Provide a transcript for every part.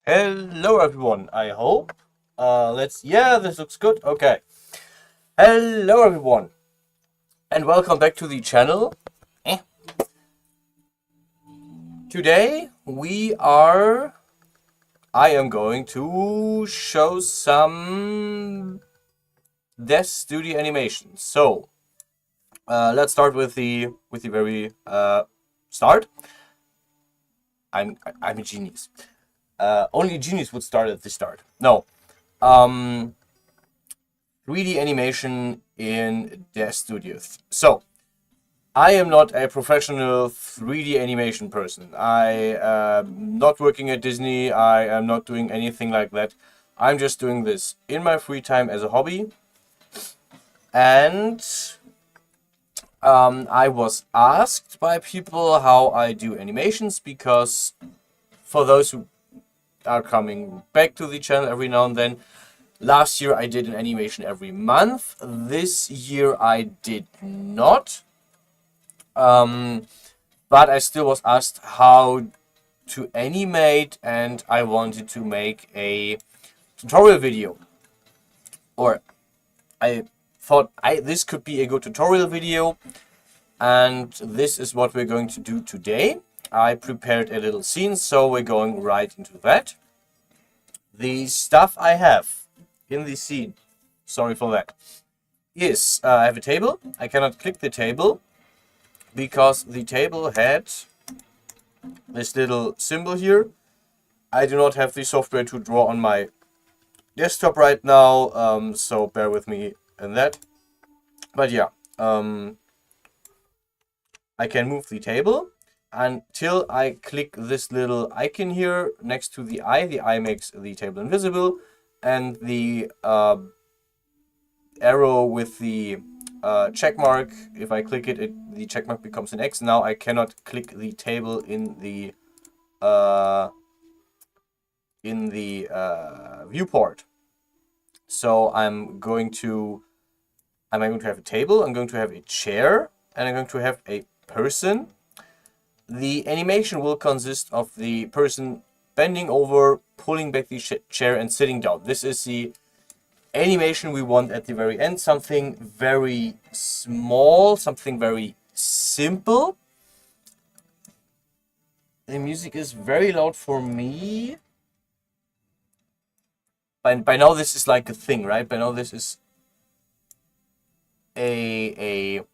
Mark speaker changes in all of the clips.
Speaker 1: Hello everyone, I hope. This looks good. Okay. Hello everyone, and welcome back to the channel. Eh. Today I am going to show some Death Studio animations. So, let's start with the very start. I'm a genius. Only a genius would start at the start. No. 3D animation in Death Studio. So, I am not a professional 3D animation person. I am not working at Disney. I am not doing anything like that. I'm just doing this in my free time as a hobby. And I was asked by people how I do animations, because for those who are coming back to the channel every now and then, last year I did an animation every month. This year I did not. But I still was asked how to animate, and I wanted to make a tutorial video. Or I thought this could be a good tutorial video, and this is what we're going to do today. I prepared a little scene, so we're going right into that. The stuff I have in the scene, sorry for that, is I have a table. I cannot click the table because the table had this little symbol here. I do not have the software to draw on my desktop right now, so bear with me in that. But yeah, I can move the table until I click this little icon here next to the eye. The eye makes the table invisible, and the arrow with the check mark, if I click it, the check mark becomes an X. Now I cannot click the table in the viewport. So I'm going to have a table, I'm going to have a chair, and I'm going to have a person. The animation will consist of the person bending over, pulling back the chair, and sitting down. This is the animation we want at the very end. Something very small, something very simple. The music is very loud for me. By now this is like a thing, right? By now this is an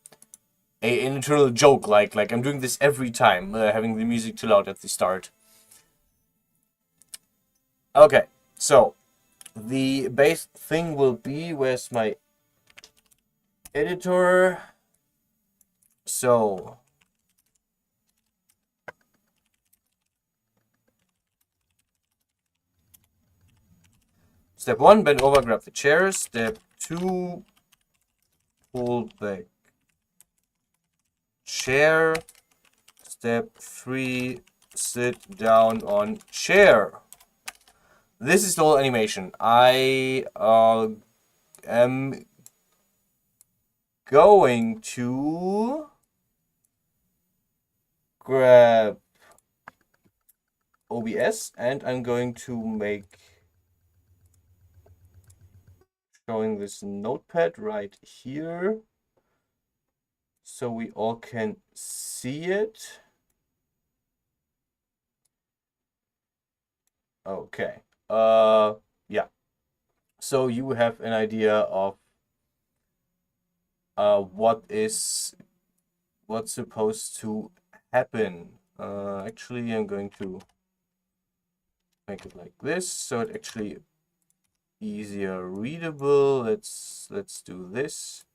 Speaker 1: internal joke, like I'm doing this every time, having the music too loud at the start. Okay, so the base thing will be, where's my editor? So step 1, bend over, grab the chair. Step 2, pull back chair. Step 3, sit down on chair. This is the whole animation. I am going to grab OBS, and I'm going to make showing this notepad right here so we all can see it. Okay. Yeah. So you have an idea of what's supposed to happen. Actually, I'm going to make it like this, so it actually easier readable. Let's do this.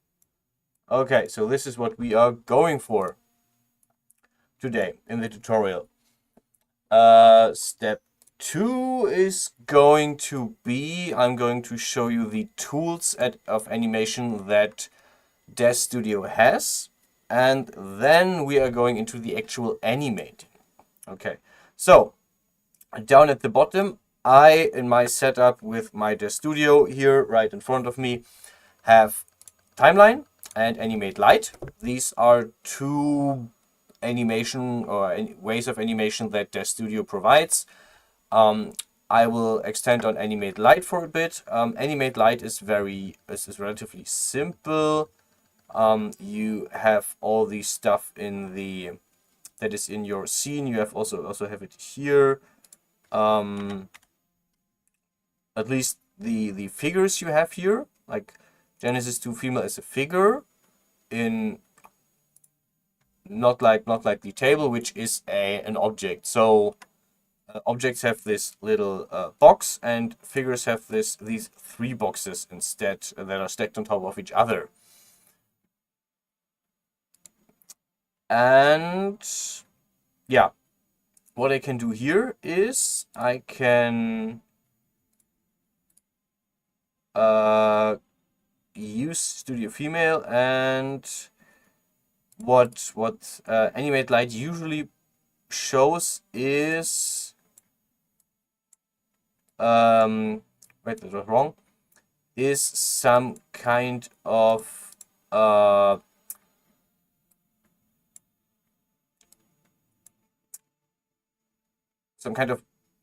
Speaker 1: Okay, so this is what we are going for today in the tutorial. Step 2 is going to be, I'm going to show you the tools of animation that Death Studio has, and then we are going into the actual animating. Okay, so down at the bottom, in my setup with my Death Studio here right in front of me, have timeline and animate light. These are two animation or ways of animation that Death Studio provides. I will extend on animate light for a bit. Animate light is relatively simple. You have all the stuff in the that is in your scene. You have also have it here. At least the figures you have here, like Genesis 2 female is a figure in not like the table, which is an object. So objects have this little box, and figures have these 3 boxes instead that are stacked on top of each other. And yeah, what I can do here is I can use Studio Female, and what Animate Light usually shows is wait, that was wrong, is some kind of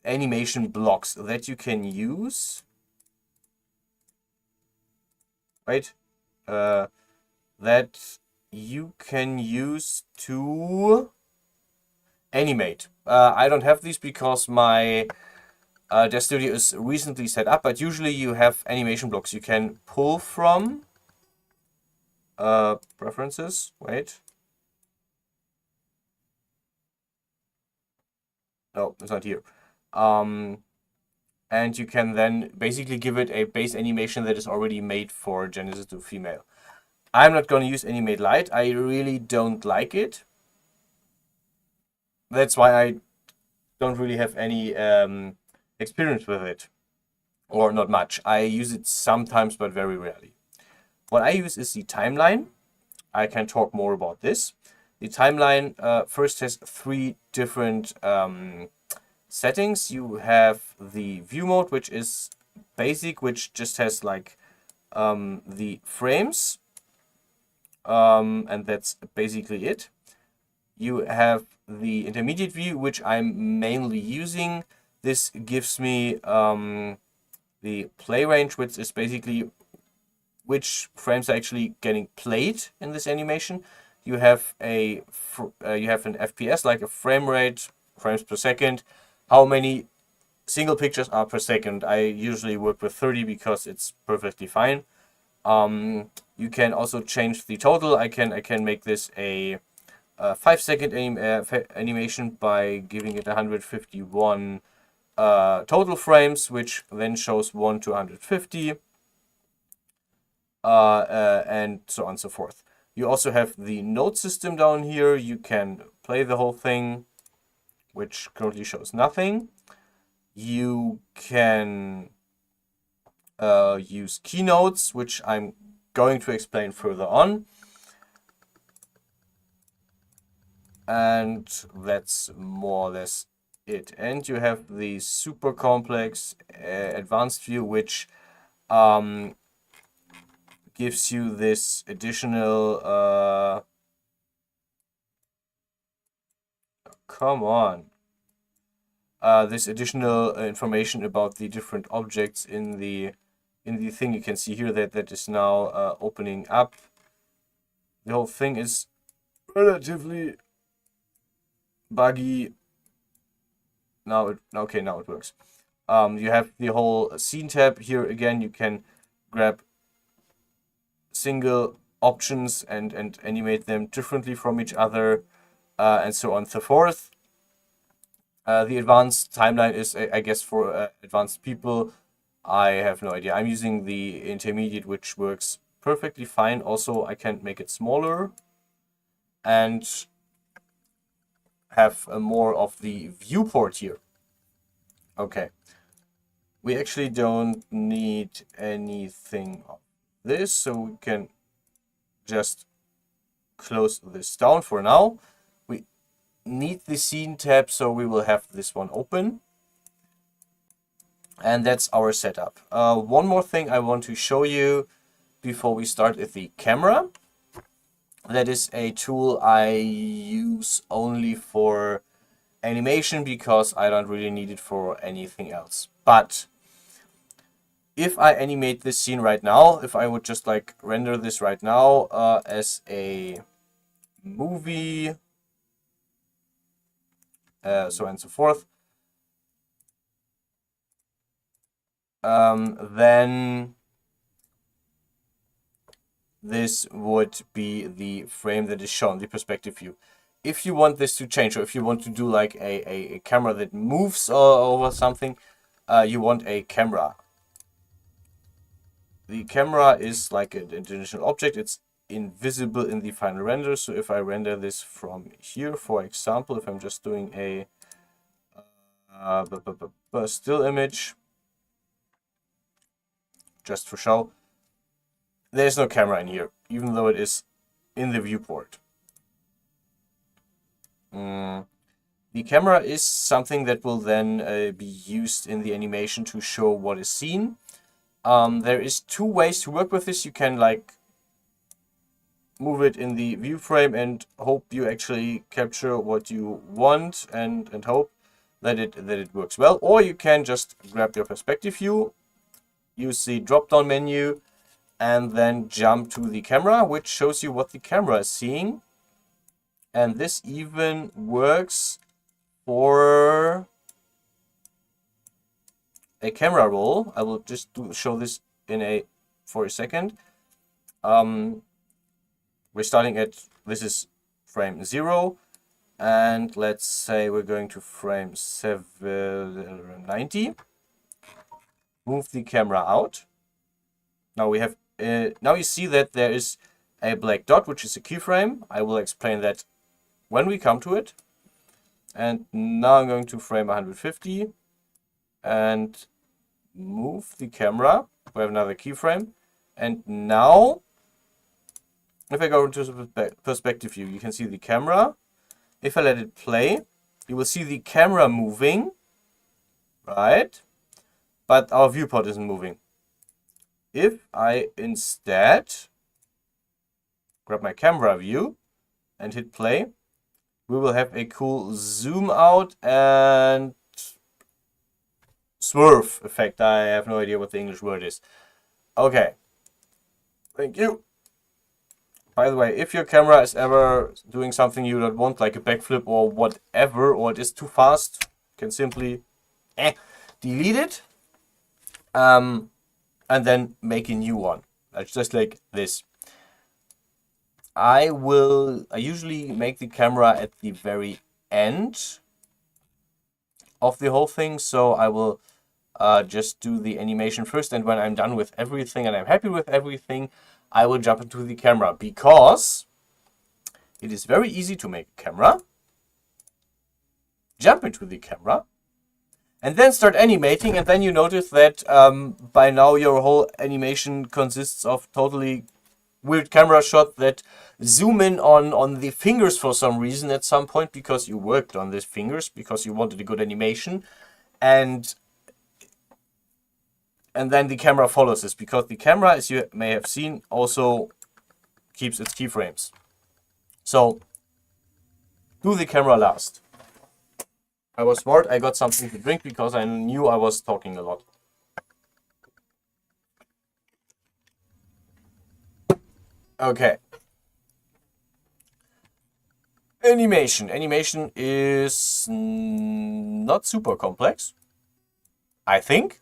Speaker 1: animation blocks that you can use, right? That you can use to animate. I don't have these because my Dev Studio is recently set up, but usually you have animation blocks you can pull from. Preferences, wait. No, it's not here. And you can then basically give it a base animation that is already made for Genesis 2 female. I'm not going to use Animate Light. I really don't like it. That's why I don't really have any experience with it. Or not much. I use it sometimes, but very rarely. What I use is the timeline. I can talk more about this. The timeline first has 3 different settings. You have the view mode, which is basic, which just has like the frames, and that's basically it. You have the intermediate view, which I'm mainly using. This gives me the play range, which is basically which frames are actually getting played in this animation. You have an FPS, like a frame rate, frames per second. How many single pictures are per second? I usually work with 30 because it's perfectly fine. You can also change the total. I can make this a 5-second animation by giving it 151 total frames, which then shows 1 to 150, and so on and so forth. You also have the note system down here. You can play the whole thing, which currently shows nothing. You can use keynotes, which I'm going to explain further on. And that's more or less it. And you have the super complex advanced view, which gives you this additional this additional information about the different objects in the thing. You can see here that is now opening up. The whole thing is relatively buggy. Now it works. You have the whole scene tab here. Again, you can grab single options and animate them differently from each other, and so on and so forth. The advanced timeline is, I guess, for advanced people. I have no idea. I'm using the intermediate, which works perfectly fine. Also, I can make it smaller and have more of the viewport here. Okay. We actually don't need anything of this, so we can just close this down for now. We need the scene tab, so we will have this one open. And that's our setup. One more thing I want to show you before we start is the camera. That is a tool I use only for animation because I don't really need it for anything else. But if I animate this scene right now, if I would just like render this right now as a movie, so on and so forth, then this would be the frame that is shown, the perspective view. If you want this to change, or if you want to do like a camera that moves over something, you want a camera. The camera is like an additional object. It's invisible in the final render. So if I render this from here, for example, if I'm just doing a still image, just for show, there's no camera in here, even though it is in the viewport. The camera is something that will then be used in the animation to show what is seen. There is two ways to work with this. You can like move it in the view frame and hope you actually capture what you want and hope that it works well. Or you can just grab your perspective view, use the drop-down menu, and then jump to the camera, which shows you what the camera is seeing. And this even works for a camera roll. I will just show this for a second. We're starting at, this is frame 0, and let's say we're going to frame 790. Move the camera out. Now we have, now you see that there is a black dot, which is a keyframe. I will explain that when we come to it. And now I'm going to frame 150 and move the camera. We have another keyframe. And now, if I go into the perspective view, you can see the camera. If I let it play, you will see the camera moving, right? But our viewport isn't moving. If I instead grab my camera view and hit play, we will have a cool zoom out and swerve effect. I have no idea what the English word is. Okay. Thank you. By the way, if your camera is ever doing something you don't want, like a backflip or whatever, or it is too fast, you can simply delete it and then make a new one. That's just like this. I usually make the camera at the very end of the whole thing, so I will just do the animation first, and when I'm done with everything and I'm happy with everything, I will jump into the camera, because it is very easy to make a camera, jump into the camera, and then start animating, and then you notice that by now your whole animation consists of totally weird camera shot that zoom in on the fingers for some reason at some point, because you worked on these fingers, because you wanted a good animation, and then the camera follows this, because the camera, as you may have seen, also keeps its keyframes. So do the camera last. I was smart, I got something to drink because I knew I was talking a lot. Okay. Animation. Animation is not super complex, I think.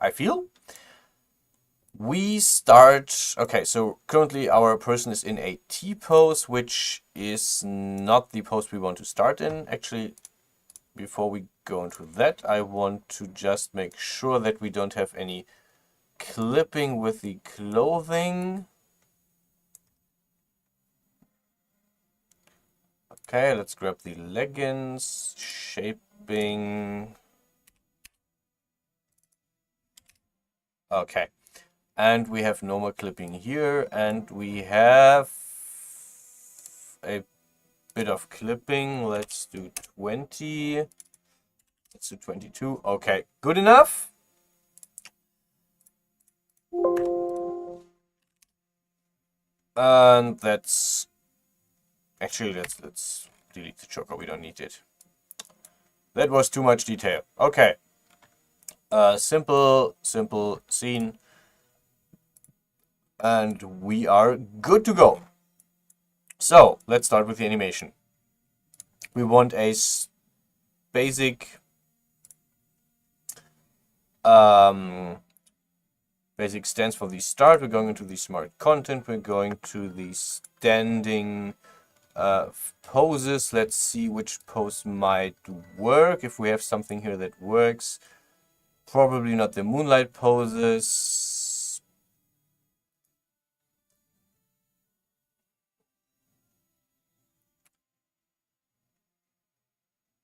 Speaker 1: I feel. We start, okay, so currently our person is in a T pose, which is not the pose we want to start in. Actually, before we go into that, I want to just make sure that we don't have any clipping with the clothing. Okay, let's grab the leggings, shaping. Okay, and we have normal clipping here, and we have a bit of clipping. Let's do 20. Let's do 22. Okay, good enough. And that's actually, let's delete the choker. We don't need it. That was too much detail. Okay. Simple scene. And we are good to go. So, let's start with the animation. We want a basic basic stance for the start. We're going into the smart content. We're going to the standing poses. Let's see which pose might work. If we have something here that works, probably not the moonlight poses.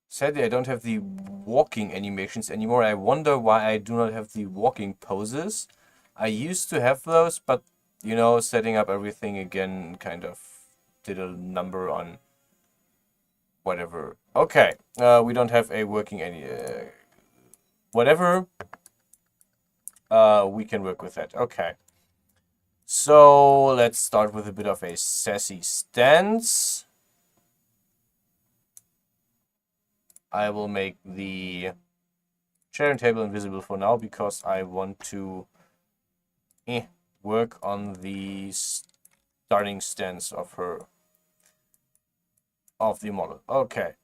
Speaker 1: Sadly, I don't have the walking animations anymore. I wonder why I do not have the walking poses. I used to have those, but you know, setting up everything again kind of did a number on whatever. Okay, we don't have a working any whatever. We can work with that. Okay. So let's start with a bit of a sassy stance. I will make the chair and table invisible for now because I want to work on the starting stance of the model. Okay.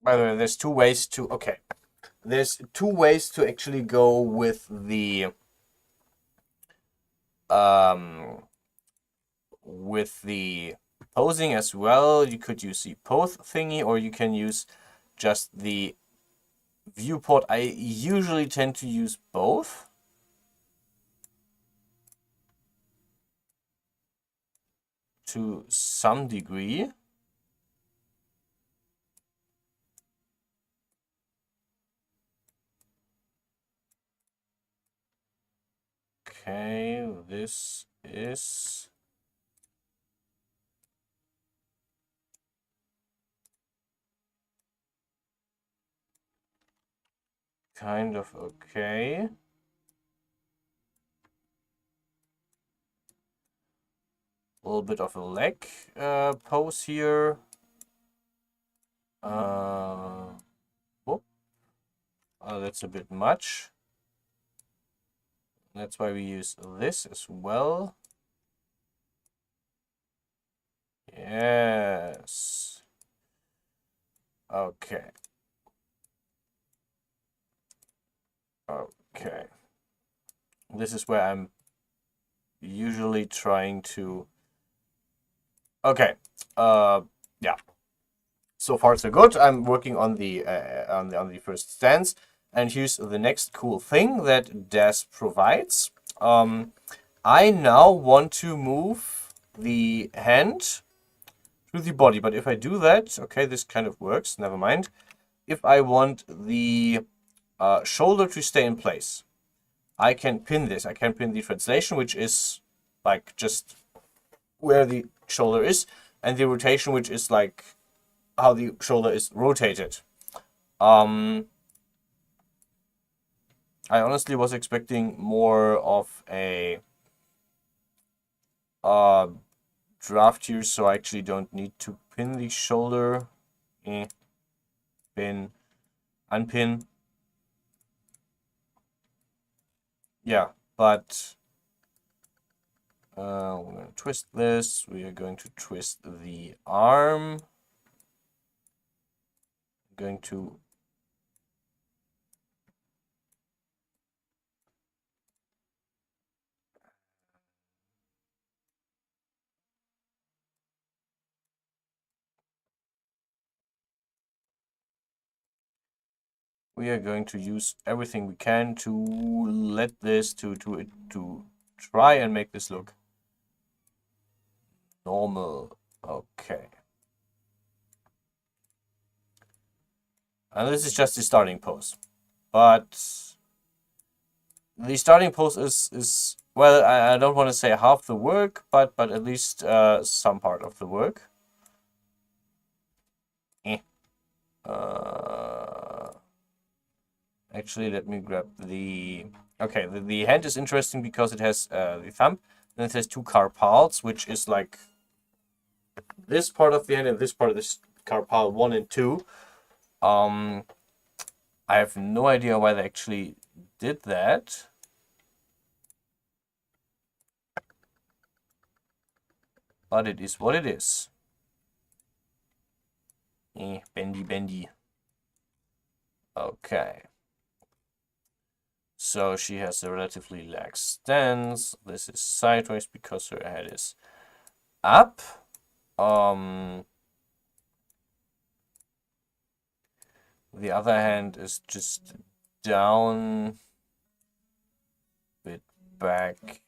Speaker 1: By the way, there's two ways to actually go with the posing as well. You could use the pose thingy, or you can use just the viewport. I usually tend to use both. To some degree. Okay, this is kind of okay. A little bit of a leg pose here. That's a bit much. That's why we use this as well. Yes. Okay. Okay. This is where I'm usually trying to. Okay. Yeah. So far so good. I'm working on the first stance, and here's the next cool thing that DAS provides. I now want to move the hand through the body, but if I do that, okay, this kind of works. Never mind. If I want the shoulder to stay in place, I can pin this. I can pin the translation, which is like just where the shoulder is, and the rotation, which is like how the shoulder is rotated. I honestly was expecting more of a draft here, so I actually don't need to pin the shoulder. Pin, unpin. Yeah, but we're going to twist this. We are going to twist the arm. Going to use everything we can to let this to try and make this look normal. Okay. And this is just the starting pose. but the starting pose is well, I don't want to say half the work, but at least some part of the work. Actually, let me grab the... Okay, the hand is interesting because it has the thumb, and it has two carpals, which is like this part of the hand and this part of this carpal 1 and 2. I have no idea why they actually did that. But it is what it is. Bendy, bendy. Okay. So she has a relatively lax stance. This is sideways because her head is up. The other hand is just down, bit back.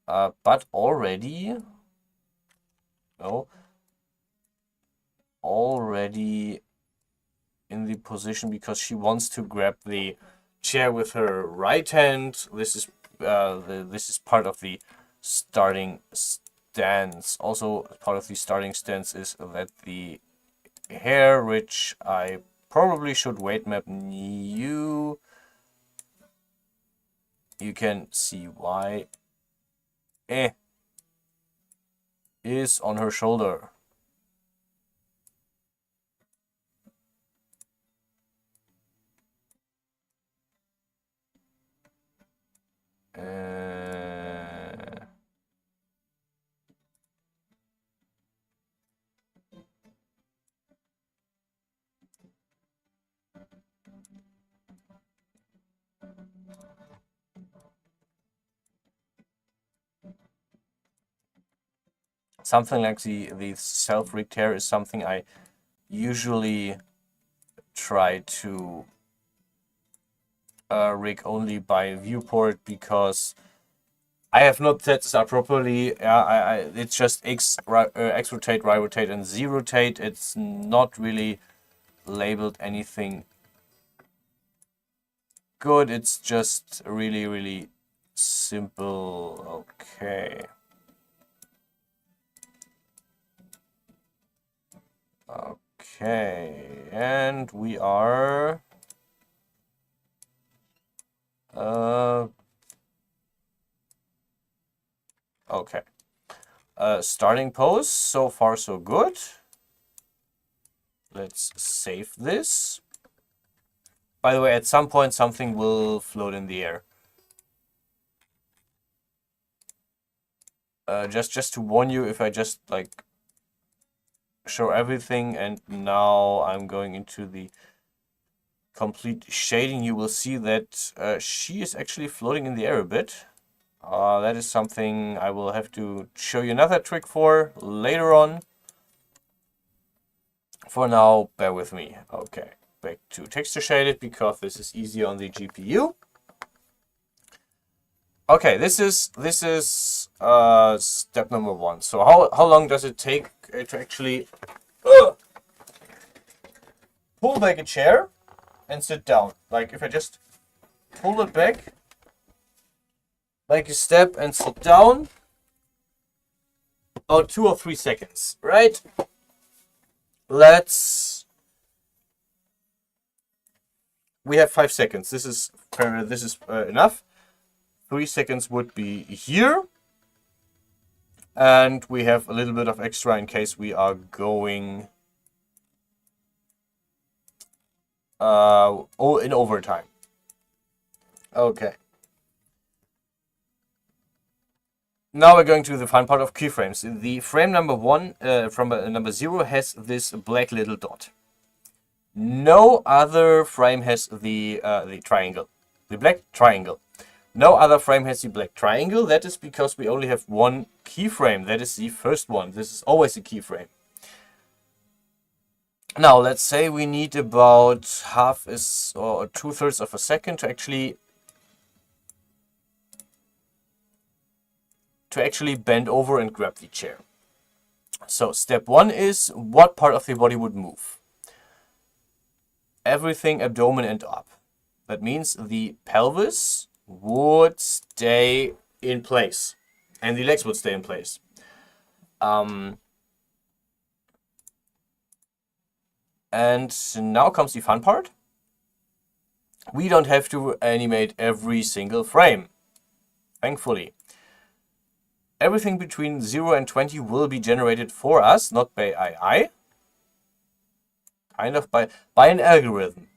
Speaker 1: But already in the position because she wants to grab the chair with her right hand. This is this is part of the starting stance. Also, part of the starting stance is that the hair, which I probably should weight map you can see why, is on her shoulder. Something like the self-rigged hair is something I usually try to rig only by viewport because I have not set this up properly. It's just X rotate, Y rotate, and Z rotate. It's not really labeled anything good. It's just really simple. Okay. Okay, and we are okay. Starting pose, so far so good. Let's save this. By the way, at some point something will float in the air. Just to warn you, if I just like show everything and now I'm going into the complete shading, you will see that she is actually floating in the air a bit. That is something I will have to show you another trick for later on. For now, bear with me. Okay, back to texture shaded because this is easier on the GPU. Okay, this is step number 1. So how long does it take to actually pull back a chair and sit down? Like if I just pull it back, like a step and sit down, about 2 or 3 seconds, right? We have 5 seconds. This is enough. 3 seconds would be here. And we have a little bit of extra in case we are going in overtime. Okay. Now we're going to the fun part of keyframes. The frame number 1 from number 0 has this black little dot. No other frame has the triangle, the black triangle. No other frame has the black triangle. That is because we only have one keyframe. That is the first one. This is always a keyframe. Now let's say we need about half or 2/3 of a second to actually bend over and grab the chair. So step 1 is what part of the body would move. Everything abdomen and up. That means the pelvis would stay in place and the legs would stay in place. And now comes the fun part. We don't have to animate every single frame, thankfully. Everything between 0 and 20 will be generated for us, not by AI. Kind of by an algorithm.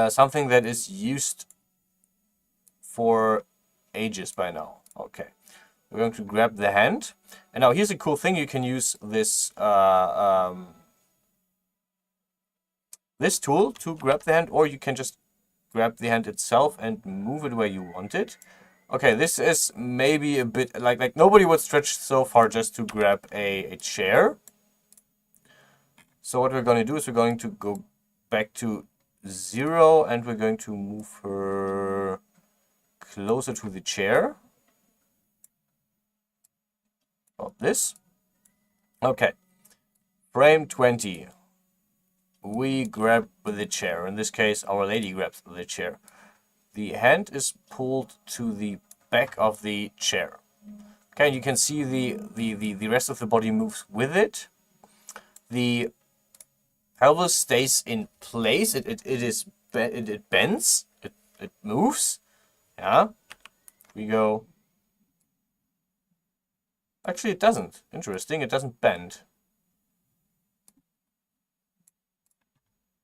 Speaker 1: Something that is used for ages by now. Okay. We're going to grab the hand. And now here's a cool thing. You can use this this tool to grab the hand, or you can just grab the hand itself and move it where you want it. Okay, this is maybe a bit like nobody would stretch so far just to grab a chair. So what we're going to do is we're going to go back to 0 and we're going to move her closer to the chair. About this. Okay. Frame 20. We grab the chair. In this case, our lady grabs the chair. The hand is pulled to the back of the chair. Okay, and you can see the rest of the body moves with it. The pelvis stays in place. It bends. It moves. Yeah. We go. Actually, it doesn't. Interesting. It doesn't bend.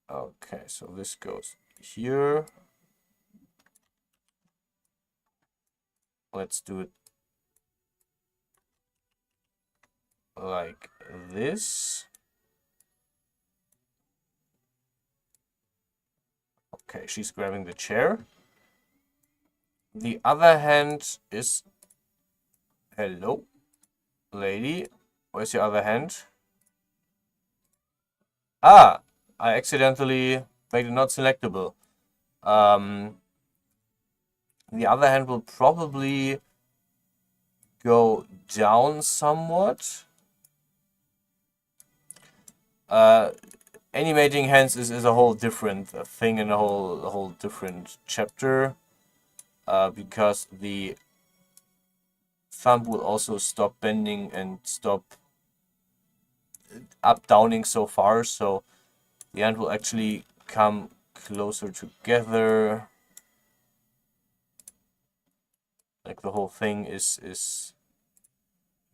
Speaker 1: Okay, so this goes here. Let's do it like this. Okay, she's grabbing the chair. The other hand is... Hello, lady. Where's your other hand? Ah, I accidentally made it not selectable. The other hand will probably go down somewhat. Animating hands is a whole different thing and a whole different chapter, because the thumb will also stop bending and stop up-downing so far, so the hand will actually come closer together. Like the whole thing is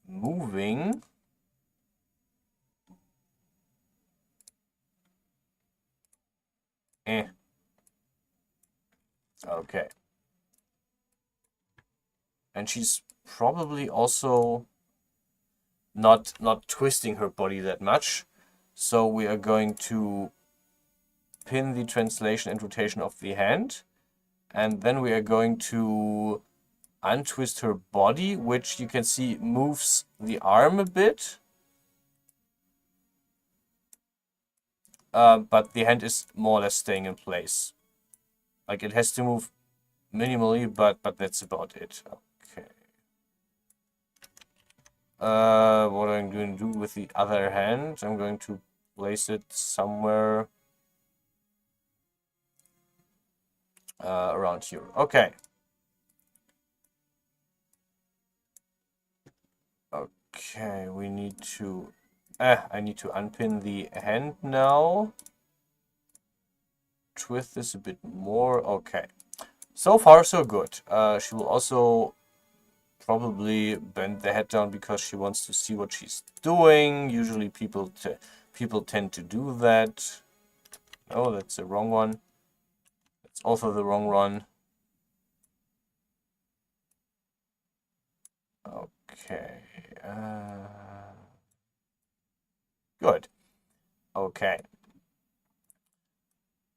Speaker 1: moving. Okay. And she's probably also not twisting her body that much. So we are going to pin the translation and rotation of the hand. And then we are going to untwist her body, which you can see moves the arm a bit. But the hand is more or less staying in place. Like it has to move minimally, but that's about it. Okay. What I'm going to do with the other hand, I'm going to place it somewhere around here. Okay. Okay, we need to... I need to unpin the hand now. Twist this a bit more. Okay. So far, so good. She will also probably bend the head down because she wants to see what she's doing. Usually people tend to do that. Oh, that's the wrong one. That's also the wrong one. Okay. Good. Okay.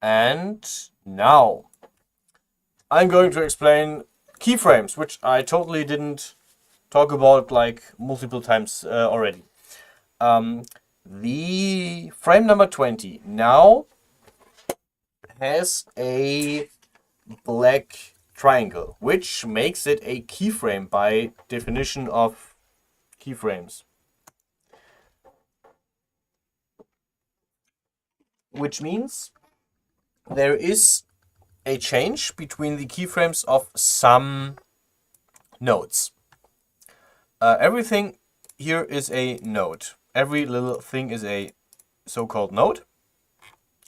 Speaker 1: And now I'm going to explain keyframes, which I totally didn't talk about like multiple times already. The frame number 20 now has a black triangle, which makes it a keyframe by definition of keyframes. which means there is a change between the keyframes of some nodes. Everything here is a node. Every little thing is a so-called node.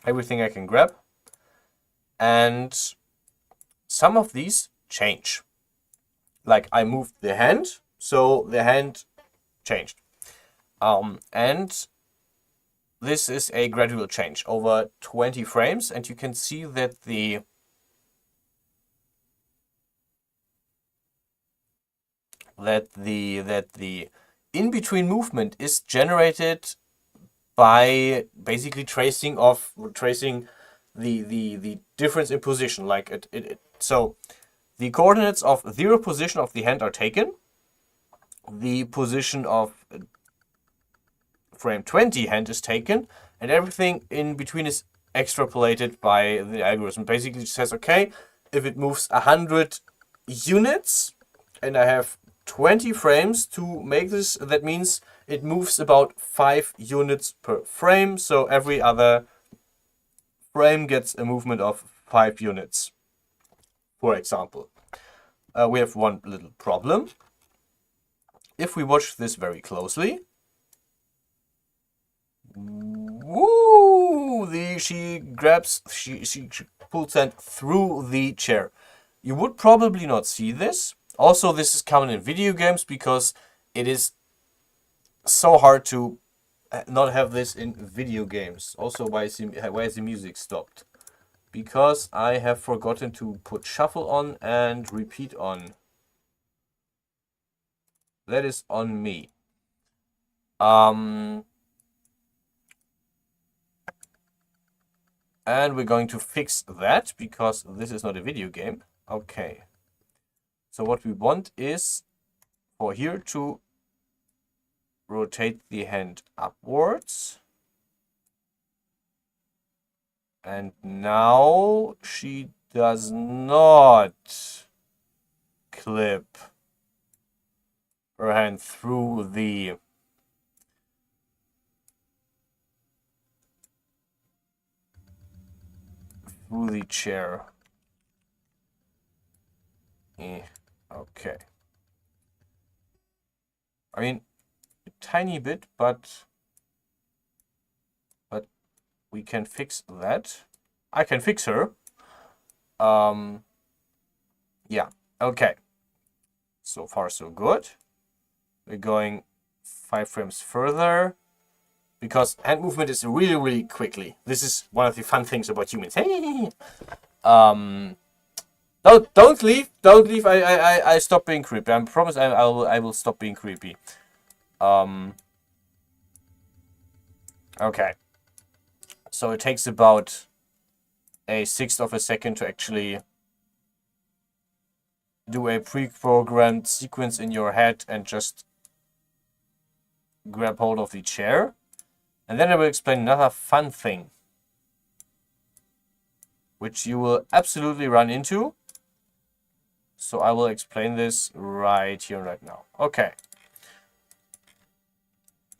Speaker 1: Everything I can grab. And some of these change. Like I moved the hand, so the hand changed. And this is a gradual change over 20 frames, and you can see that the in-between movement is generated by basically tracing the difference in position. Like so the coordinates of 0 position of the hand are taken. The position of frame 20 hand is taken, and everything in between is extrapolated by the algorithm. Basically it says, okay, if it moves 100 units and I have 20 frames to make this, that means it moves about 5 units per frame. So every other frame gets a movement of 5 units, for example. We have one little problem. If we watch this very closely, woo, she pulls sand through the chair. You would probably not see this. Also, this is common in video games because it is so hard to not have this in video games. Also, why is the music stopped? Because I have forgotten to put shuffle on and repeat on. That is on me. And we're going to fix that because this is not a video game. Okay. So what we want is for here to rotate the hand upwards. And now she does not clip her hand through the chair. Okay. I mean, a tiny bit, but we can fix that. I can fix her. Yeah, okay. So far, so good. We're going 5 frames further because hand movement is really, really quickly. This is one of the fun things about humans. Hey, don't leave. I stop being creepy. I promise I will stop being creepy. Okay. So it takes about a 1/6 of a second to actually do a pre-programmed sequence in your head and just grab hold of the chair. And then I will explain another fun thing, which you will absolutely run into. So I will explain this right here, right now. Okay.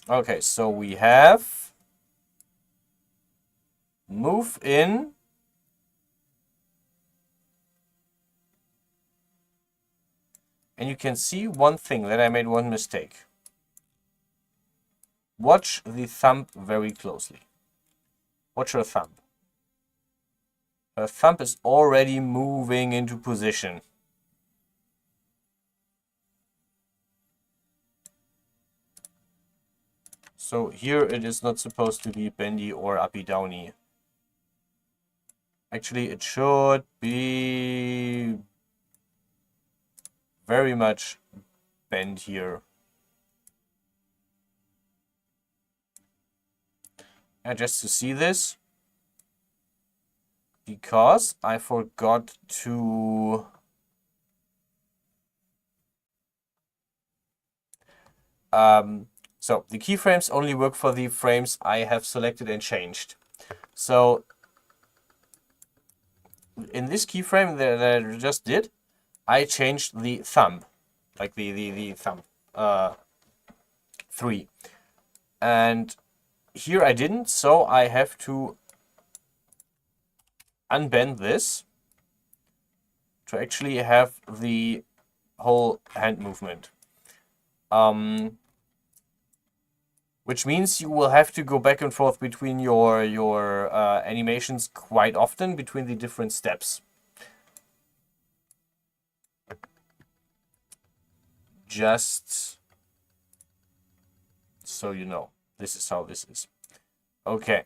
Speaker 1: Okay, so we have move in. And you can see one thing, that I made one mistake. Watch the thumb very closely. Watch her thumb. Her thumb is already moving into position. So here it is not supposed to be bendy or uppy downy. Actually, it should be very much bend here. And just to see this, because I forgot to so the keyframes only work for the frames I have selected and changed. So in this keyframe that I just did, I changed the thumb, like the thumb 3, and here I didn't, so I have to unbend this to actually have the whole hand movement. Which means you will have to go back and forth between your animations quite often between the different steps. Just so you know, this is how this is. Okay.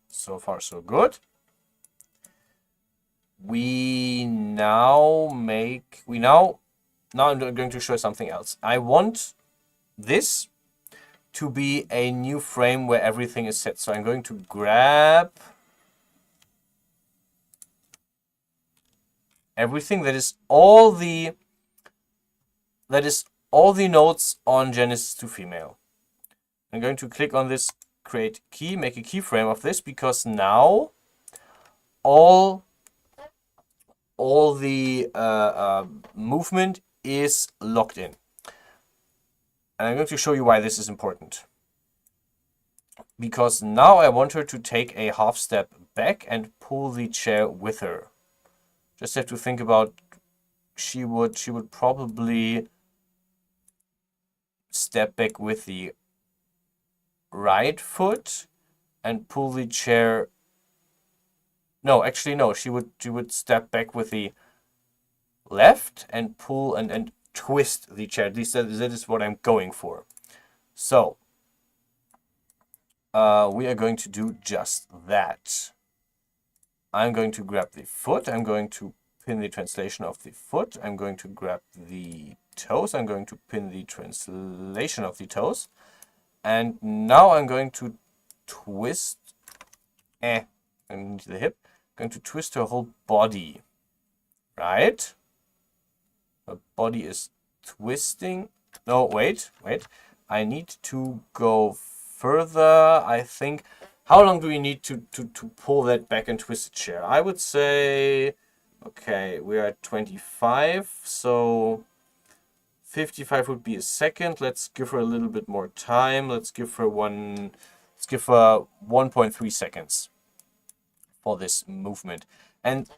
Speaker 1: So far, so good. Now I'm going to show something else. I want this to be a new frame where everything is set. So I'm going to grab everything that is all the nodes on Genesis to female. I'm going to click on this create key, make a keyframe of this, because now all the movement is locked in. And I'm going to show you why this is important. Because now I want her to take a half step back and pull the chair with her. Just have to think about, she would probably step back with the right foot and pull the chair. No, actually no, she would step back with the left and pull and twist the chair. At least that is what I'm going for. So we are going to do just that. I'm going to grab the foot. I'm going to pin the translation of the foot. I'm going to grab the toes. I'm going to pin the translation of the toes. And now I'm going to twist into the hip. I'm going to twist her whole body. Right? Her body is twisting. No, wait. I need to go further, I think. How long do we need to pull that back and twist the chair? I would say, okay, we're at 25, so 55 would be a second. Let's give her a little bit more time. Let's give her 1.3 seconds for this movement. And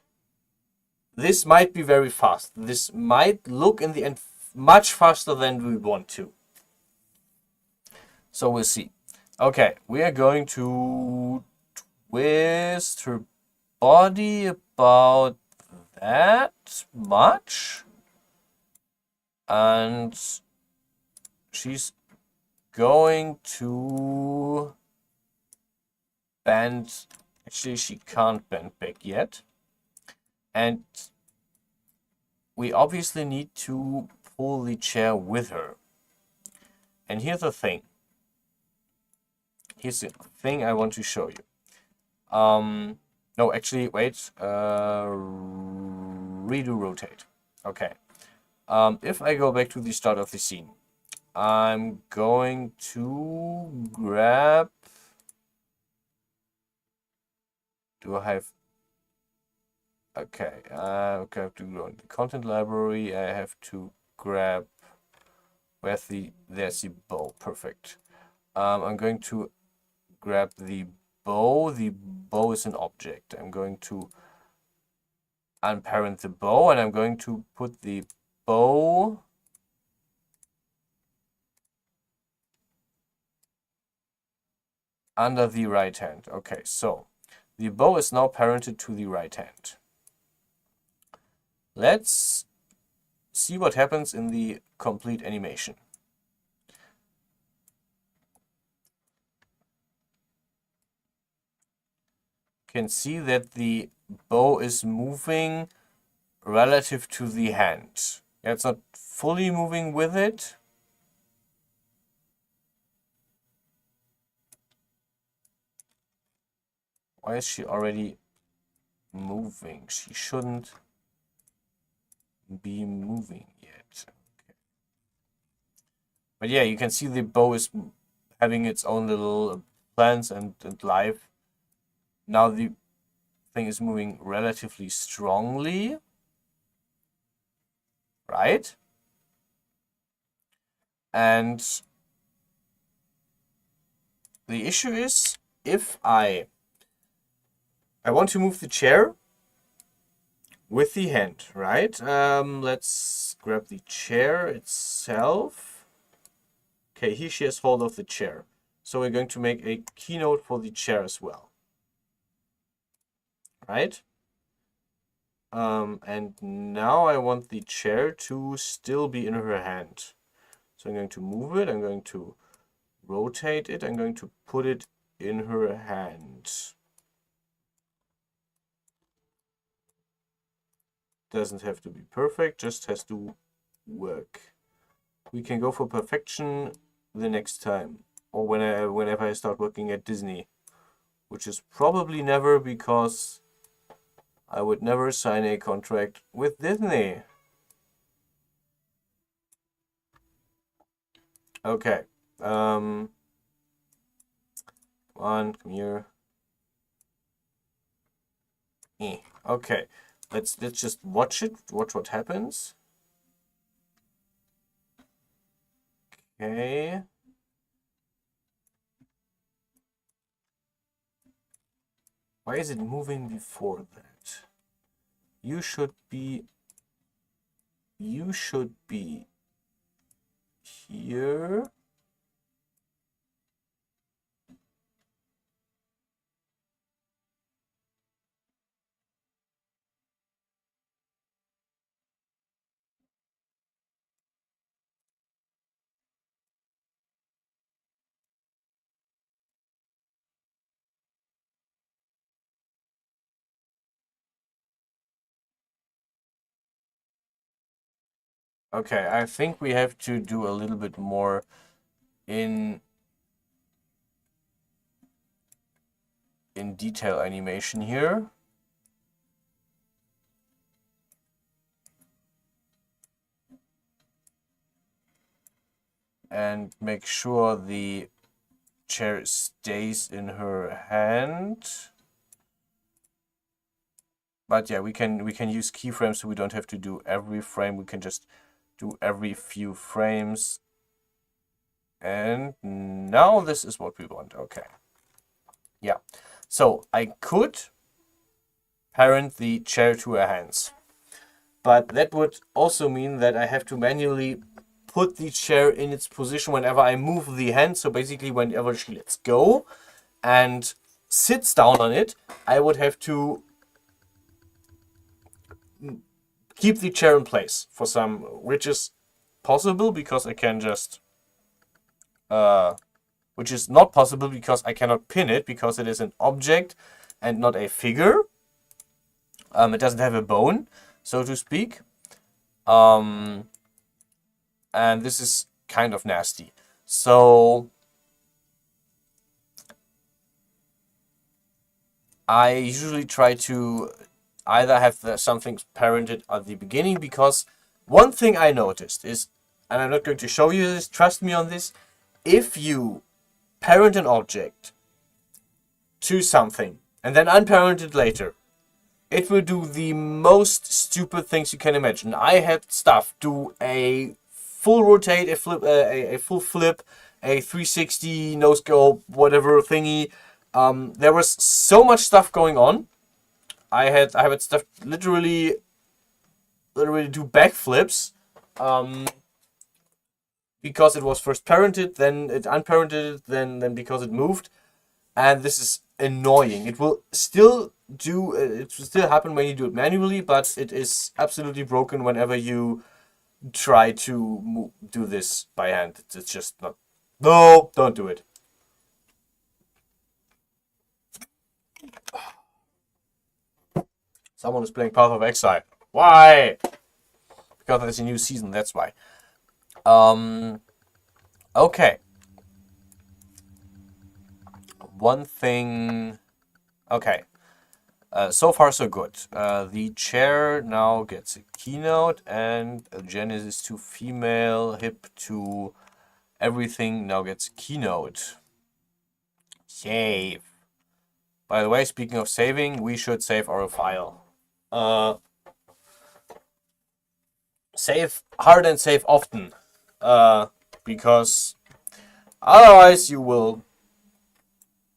Speaker 1: this might be very fast. This might look in the end much faster than we want to. So we'll see. Okay, we are going to twist her body about that much. And she's going to bend. Actually, she can't bend back yet. And we obviously need to pull the chair with her. And here's the thing. Here's the thing I want to show you. No, actually, wait. Redo rotate. Okay. If I go back to the start of the scene, I'm going to grab. Do I have? Okay. Okay. I have to go in the content library. I have to grab. There's the bow. Perfect. I'm going to grab the bow. The bow is an object. I'm going to unparent the bow, and I'm going to put the bow under the right hand. Okay, so the bow is now parented to the right hand. Let's see what happens in the complete animation. Can see that the bow is moving relative to the hand. Yeah, it's not fully moving with it. Why is she already moving? She shouldn't be moving yet. Okay. But yeah, you can see the bow is having its own little plans and life. Now the thing is moving relatively strongly, right? And the issue is, if I I want to move the chair with the hand, right? Let's grab the chair itself. Okay, here she has hold of the chair. So we're going to make a keynote for the chair as well. Right? And now I want the chair to still be in her hand. So I'm going to move it, I'm going to rotate it, I'm going to put it in her hand. Doesn't have to be perfect, just has to work. We can go for perfection the next time, or whenever I start working at Disney, which is probably never, because I would never sign a contract with Disney. Okay. Come on, come here. Okay. Let's just watch it. Watch what happens. Okay. Why is it moving before that? You should be here. Okay, I think we have to do a little bit more in detail animation here. And make sure the chair stays in her hand. But yeah, we can use keyframes, so we don't have to do every frame. We can just do every few frames. And now this is what we want. Okay. Yeah. So I could parent the chair to her hands, but that would also mean that I have to manually put the chair in its position whenever I move the hand. So basically, whenever she lets go and sits down on it, I would have to keep the chair in place for some, which is possible because I can just, which is not possible because I cannot pin it, because it is an object and not a figure. It doesn't have a bone, so to speak. And this is kind of nasty. So I usually try to either have something parented at the beginning, because one thing I noticed is, and I'm not going to show you this, trust me on this, if you parent an object to something and then unparent it later, it will do the most stupid things you can imagine. I had stuff do a full rotate, a flip, a full flip, a 360 no scope, whatever thingy. There was so much stuff going on. I had stuff literally do backflips, because it was first parented, then it unparented, then because it moved, and this is annoying. It will still do. It will still happen when you do it manually, but it is absolutely broken whenever you try to do this by hand. It's just not. No, don't do it. Someone is playing Path of Exile. Why? Because there's a new season. That's why. Okay. One thing. Okay. So far, so good. The chair now gets a keynote, and Genesis to female, hip to everything now gets keynote. Save. By the way, speaking of saving, we should save our file. Save hard and save often. Because otherwise you will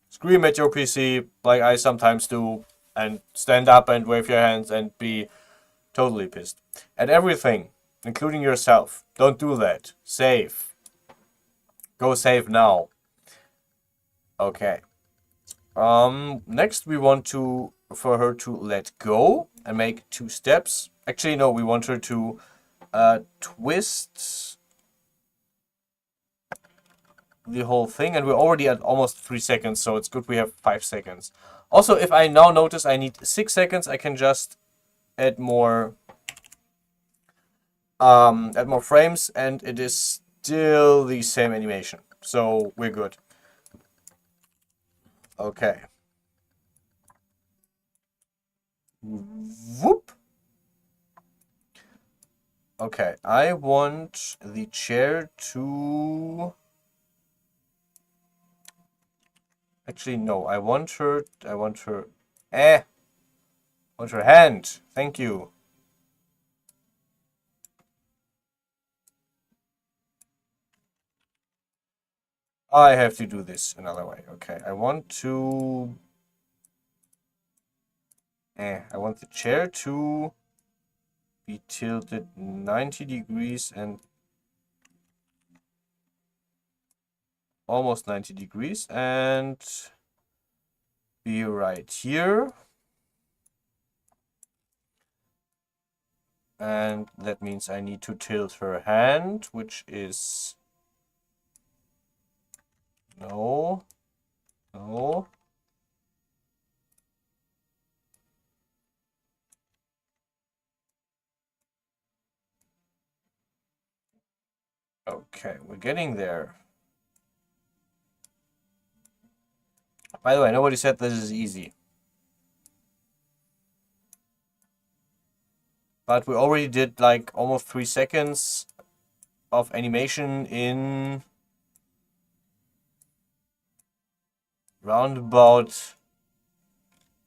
Speaker 1: scream at your PC like I sometimes do, and stand up and wave your hands and be totally pissed at everything, including yourself. Don't do that. Save. Go save now. Okay. Next we want for her to let go and make 2 steps. Actually, no, we want her to twist the whole thing, and we're already at almost 3 seconds, so it's good we have 5 seconds. Also, if I now notice I need 6 seconds, I can just add more frames, and it is still the same animation, so we're good. Okay. Whoop. Okay, I want the chair to... Actually, no, I want her hand. Thank you. I have to do this another way. Okay, I want the chair to be tilted 90 degrees and almost 90 degrees and be right here. And that means I need to tilt her hand, which is... No. No. Okay, we're getting there. By the way, nobody said this is easy. But we already did like almost 3 seconds of animation in round about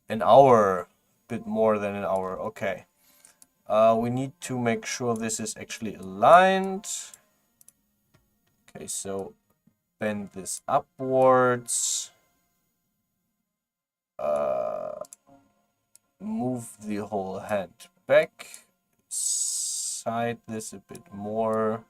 Speaker 1: an hour, a bit more than an hour. Okay. We need to make sure this is actually aligned. Okay, so bend this upwards. Move the whole hand back. Side this a bit more.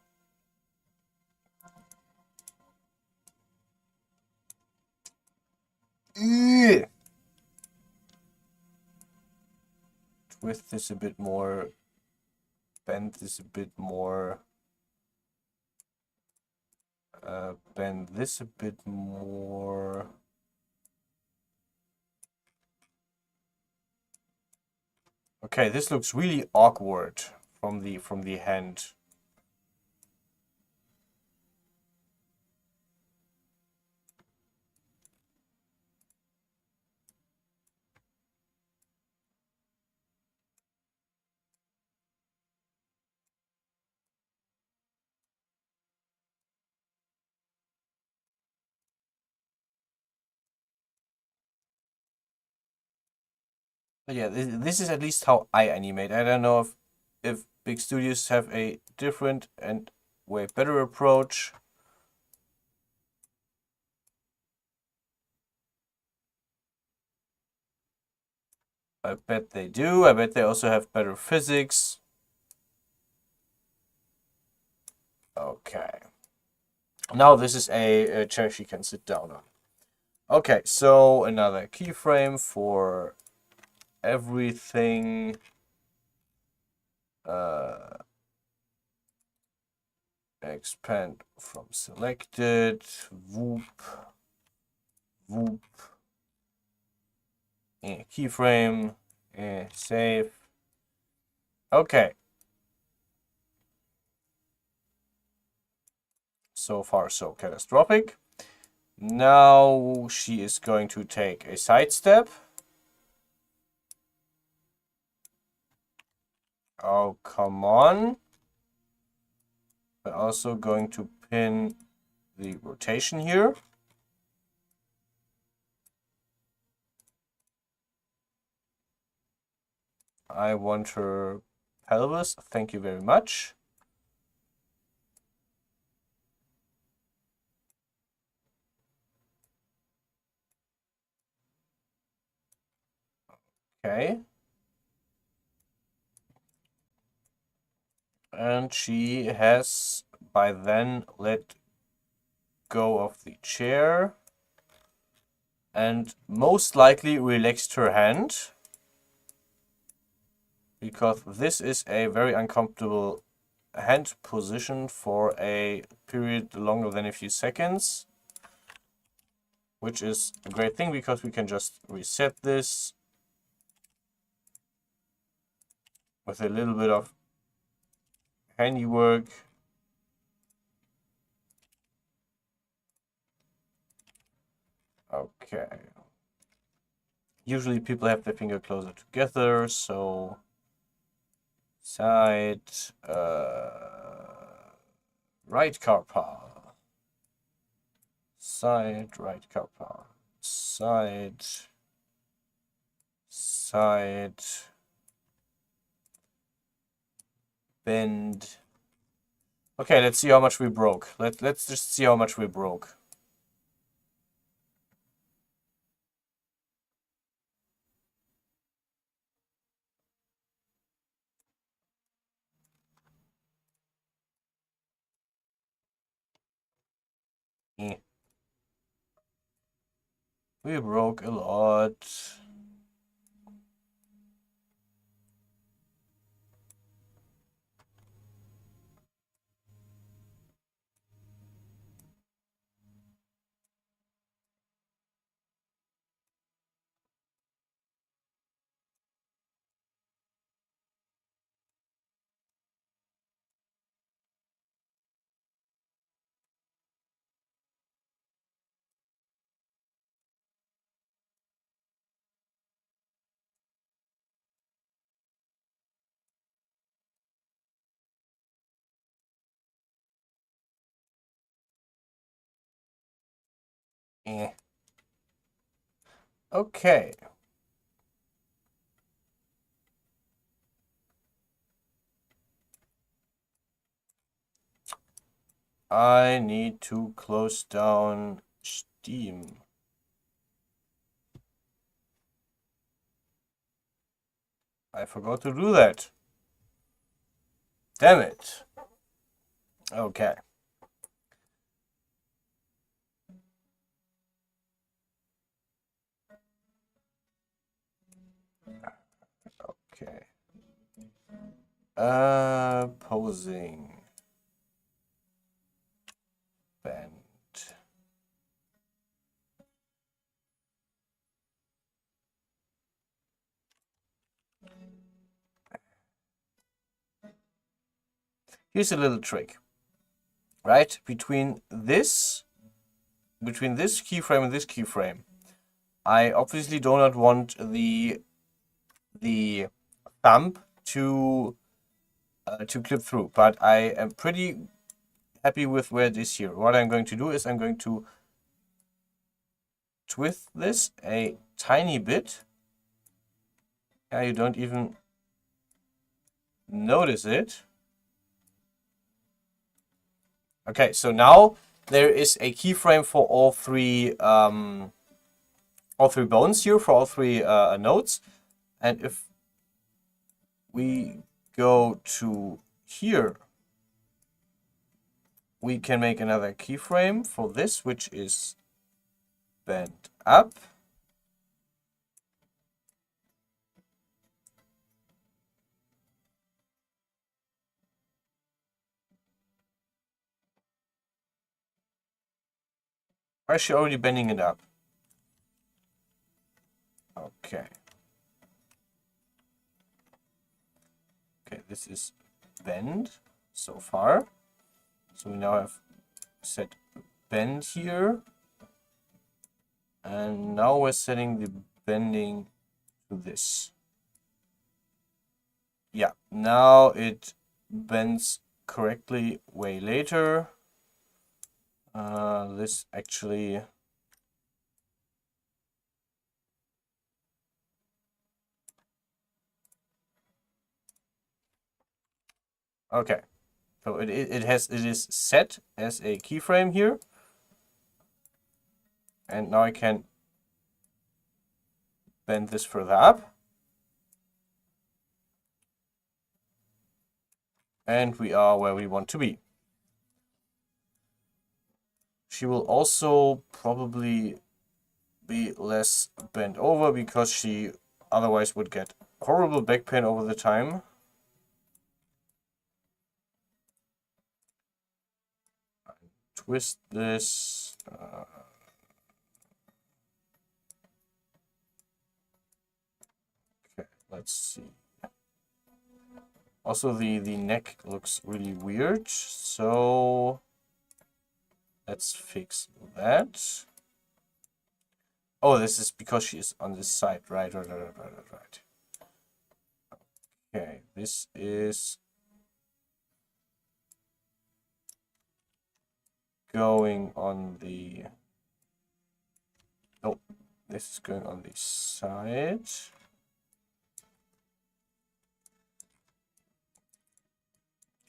Speaker 1: Twist this a bit more. Bend this a bit more. Bend this a bit more. Okay, this looks really awkward from the hand. But yeah, this is at least how I animate. I don't know if big studios have a different and way better approach. I bet they do. I bet they also have better physics. Okay. Now this is a chair she can sit down on. Okay, so another keyframe for everything. Expand from selected. Whoop. Whoop. Keyframe. Save. Okay. So far, so catastrophic. Now she is going to take a side step. Oh, come on. We're also going to pin the rotation here. I want her pelvis. Thank you very much. Okay. And she has by then let go of the chair and most likely relaxed her hand, because this is a very uncomfortable hand position for a period longer than a few seconds, which is a great thing because we can just reset this with a little bit of handiwork. Okay. Usually people have their finger closer together, so side, right carpal, side, right carpal, side, side, bend. Okay, let's see how much we broke. Let's just see how much we broke. Eh. We broke a lot. Eh. Okay. I need to close down Steam. I forgot to do that. Damn it. Okay. Okay. Posing. Bend. Here's a little trick, right? Between this keyframe and this keyframe, I obviously do not want the thumb to clip through, but I am pretty happy with where it is here. What I'm going to do is I'm going to twist this a tiny bit. Yeah, you don't even notice it. Okay, so now there is a keyframe for all three bones here, for all three nodes. And if we go to here, we can make another keyframe for this, which is bent up. Or is she already bending it up? Okay. Okay, this is bend so far. So we now have set bend here. And now we're setting the bending to this. Yeah, now it bends correctly way later. This actually... Okay, so it is set as a keyframe here. And now I can bend this further up. And we are where we want to be. She will also probably be less bent over because she otherwise would get horrible back pain over the time. Twist this. Okay, let's see. Also, the neck looks really weird, so let's fix that. Oh, this is because she is on this side. Right. Okay, this is going on the... Oh, this is going on the side.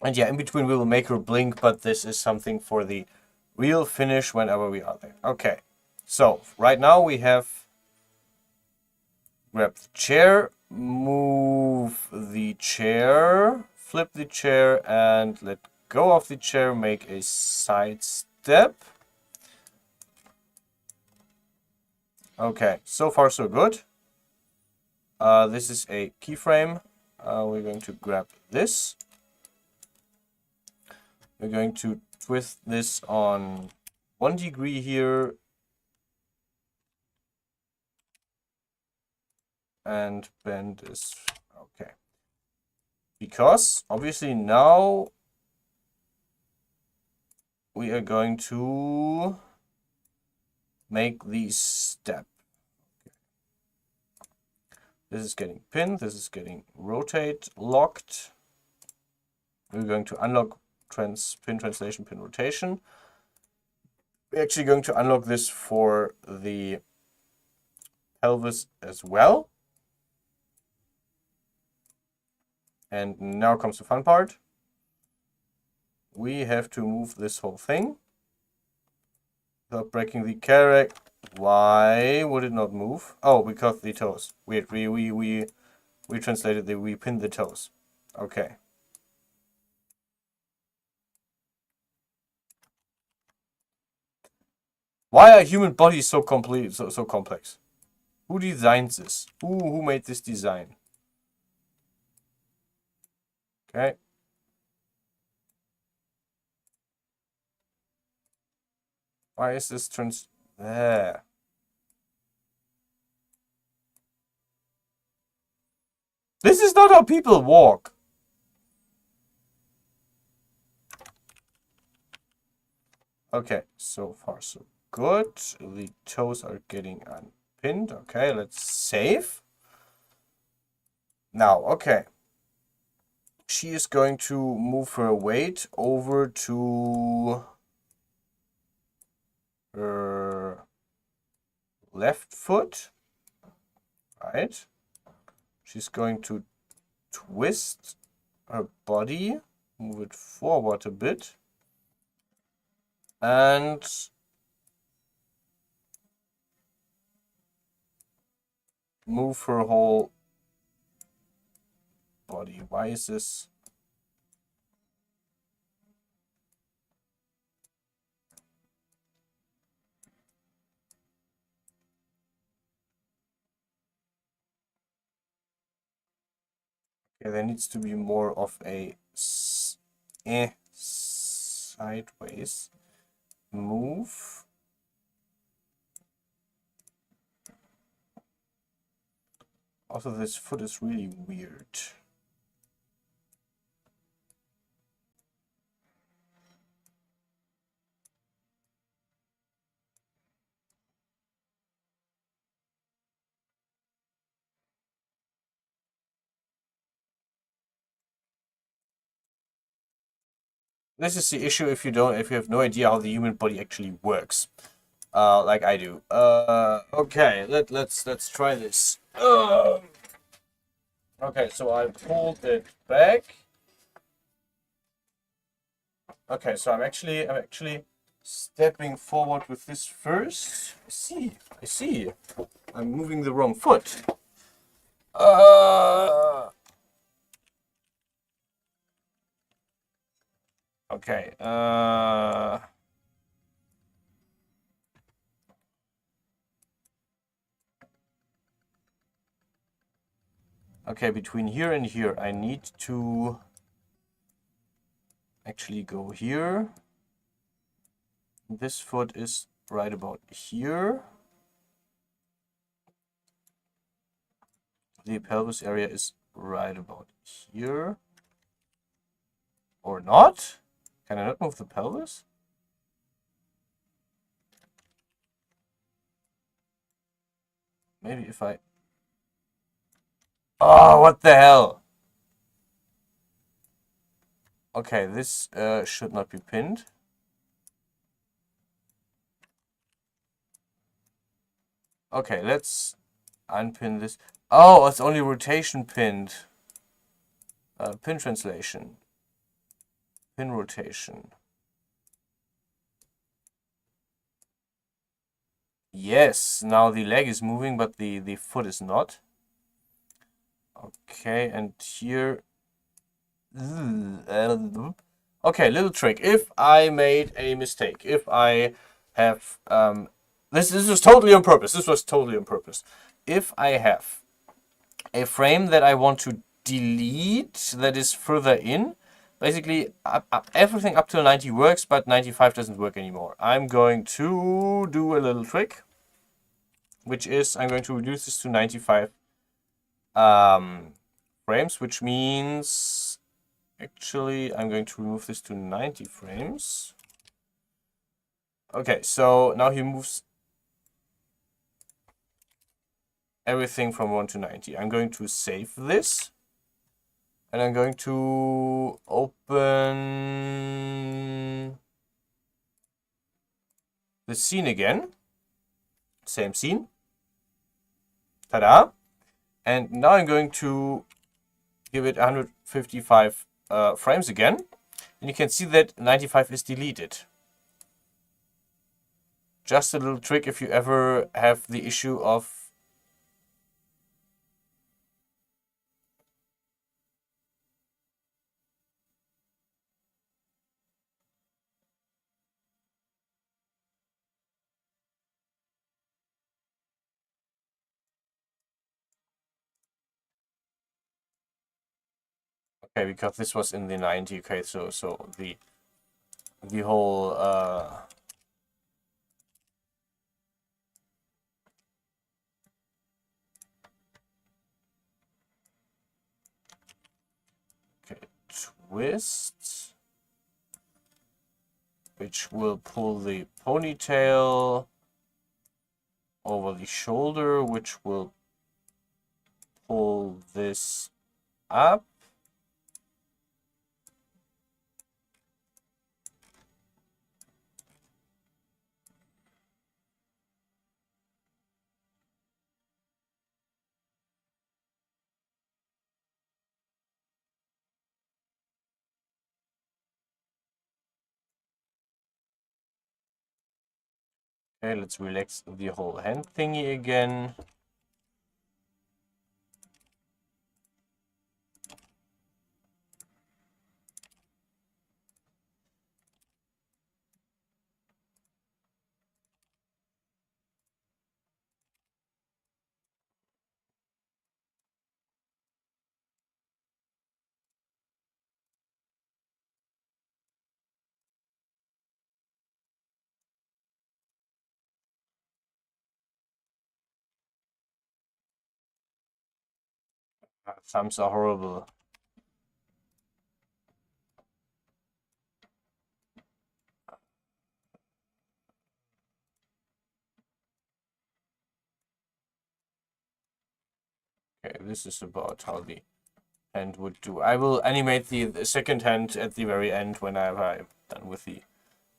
Speaker 1: And yeah, in between we will make her blink, but this is something for the real finish whenever we are there. Okay, so right now we have grab the chair, move the chair, flip the chair, and let go of the chair, make a side step. Okay, so far so good. This is a keyframe. We're going to grab this. We're going to twist this on 1 degree here. And bend this. Okay. Because obviously now we are going to make the step. Okay. This is getting pinned. This is getting rotate locked. We're going to unlock pin translation, pin rotation. We're actually going to unlock this for the pelvis as well. And now comes the fun part. We have to move this whole thing without breaking the character. Why would it not move? Oh, because the toes. Weird. We translated the we pinned the toes. Okay. Why are human bodies so complex? Who designed this? Who made this design? Okay. Why is this there? This is not how people walk. Okay, so far so good. The toes are getting unpinned. Okay, let's save. Now, okay. She is going to move her weight over to her left foot. Right. She's going to twist her body, move it forward a bit, and move her whole body. Why is this? Okay, there needs to be more of a sideways move. Also, this foot is really weird. This is the issue if you have no idea how the human body actually works, like I do. Okay, let's try this. Okay, so I pulled it back. Okay, so I'm actually stepping forward with this first. I see. I'm moving the wrong foot. Okay. Okay, between here and here, I need to actually go here. This foot is right about here. The pelvis area is right about here. Or not? Can I not move the pelvis? Maybe if I... Oh, what the hell? Okay, this should not be pinned. Okay, let's unpin this. Oh, it's only rotation pinned. Pin translation. Pin rotation. Yes, now the leg is moving, but the foot is not. Okay, and here... Okay, little trick. If I made a mistake, if I have... this was totally on purpose. This was totally on purpose. If I have a frame that I want to delete that is further in, basically everything up till 90 works, but 95 doesn't work anymore. I'm going to do a little trick, which is I'm going to reduce this to 95 frames, which means actually I'm going to remove this to 90 frames. Okay, so now he moves everything from 1 to 90. I'm going to save this. And I'm going to open the scene again. Same scene. Ta-da. And now I'm going to give it 155 frames again. And you can see that 95 is deleted. Just a little trick if you ever have the issue of okay, because this was in the 90. Okay, so the whole okay, twist, which will pull the ponytail over the shoulder, which will pull this up. Okay, let's relax the whole hand thingy again. Thumbs are horrible. Okay, this is about how the hand would do. I will animate the second hand at the very end when I'm done with the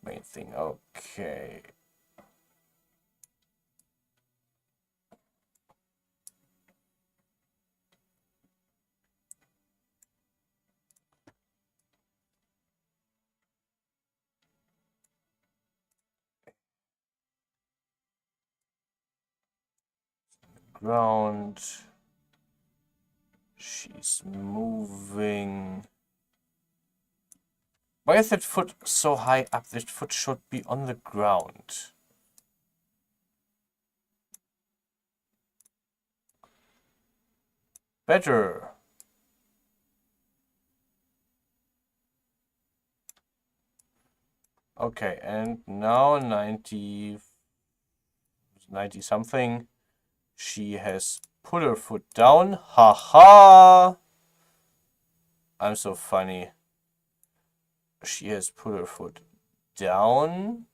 Speaker 1: main thing. Okay. Ground. She's moving Why is that foot so high up? That foot should be on the ground. Better. Okay, and now 90 something. She has put her foot down. Ha ha! I'm so funny. She has put her foot down.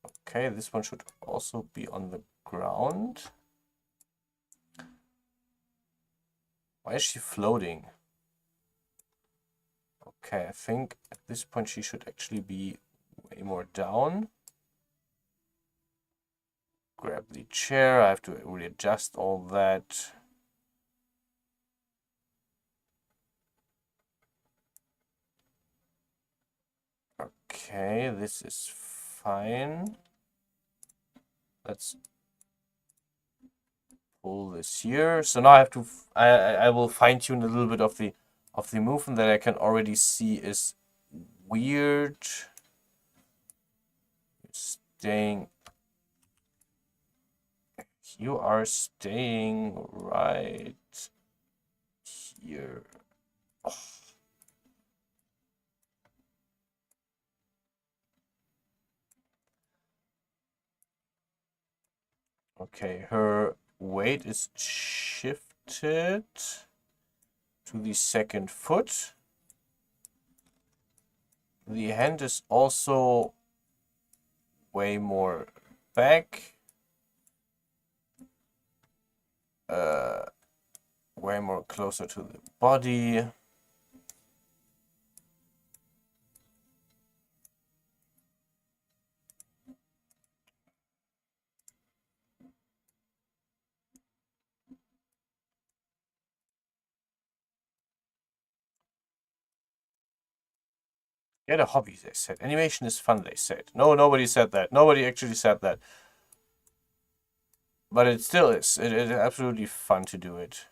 Speaker 1: Okay, this one should also be on the ground. Why is she floating? Okay, I think at this point she should actually be way more down. Grab the chair. I have to readjust all that. Okay, this is fine. Let's pull this here. So now I have to. I will fine tune a little bit of the movement that I can already see is weird. Staying. You are staying right here. Oh. Okay, her weight is shifted to the second foot. The hand is also way more back. Way more closer to the body. Get a hobby, they said. Animation is fun, they said. No, nobody said that. Nobody actually said that. But it still is. It is absolutely fun to do it.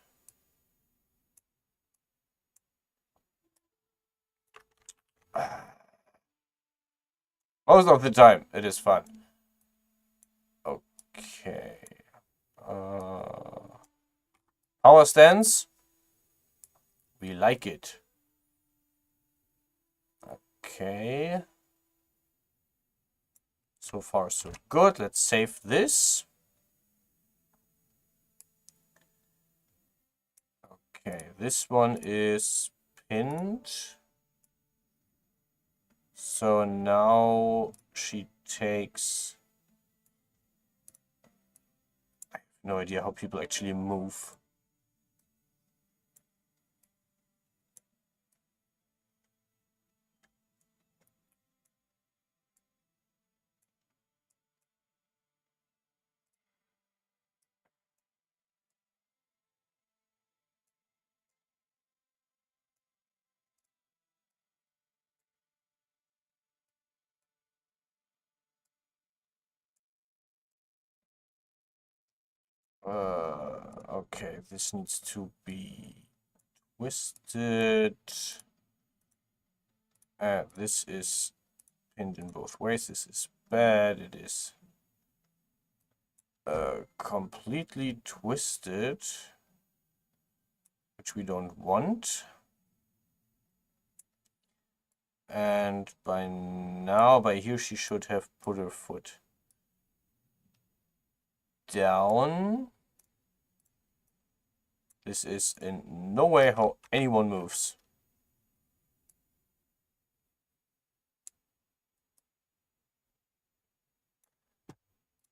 Speaker 1: Most of the time, it is fun. Okay. Power stance. We like it. Okay. So far, so good. Let's save this. Okay, this one is pinned. So now she takes... I have no idea how people actually move. Okay, this needs to be twisted. This is pinned in both ways. This is bad. It is completely twisted, which we don't want. And by now, by here, she should have put her foot down. This is in no way how anyone moves.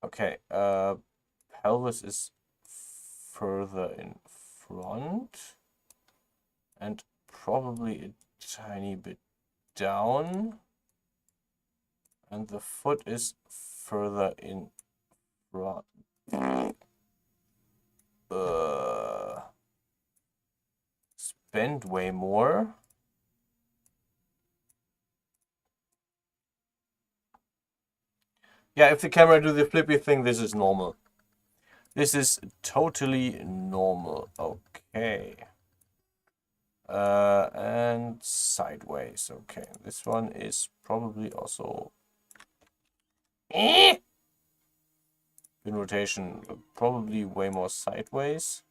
Speaker 1: Okay, pelvis is further in front and probably a tiny bit down, and the foot is further in front. It's bent way more. Yeah, if the camera do the flippy thing, this is normal. This is totally normal. Okay. And sideways. Okay, this one is probably also in rotation, probably way more sideways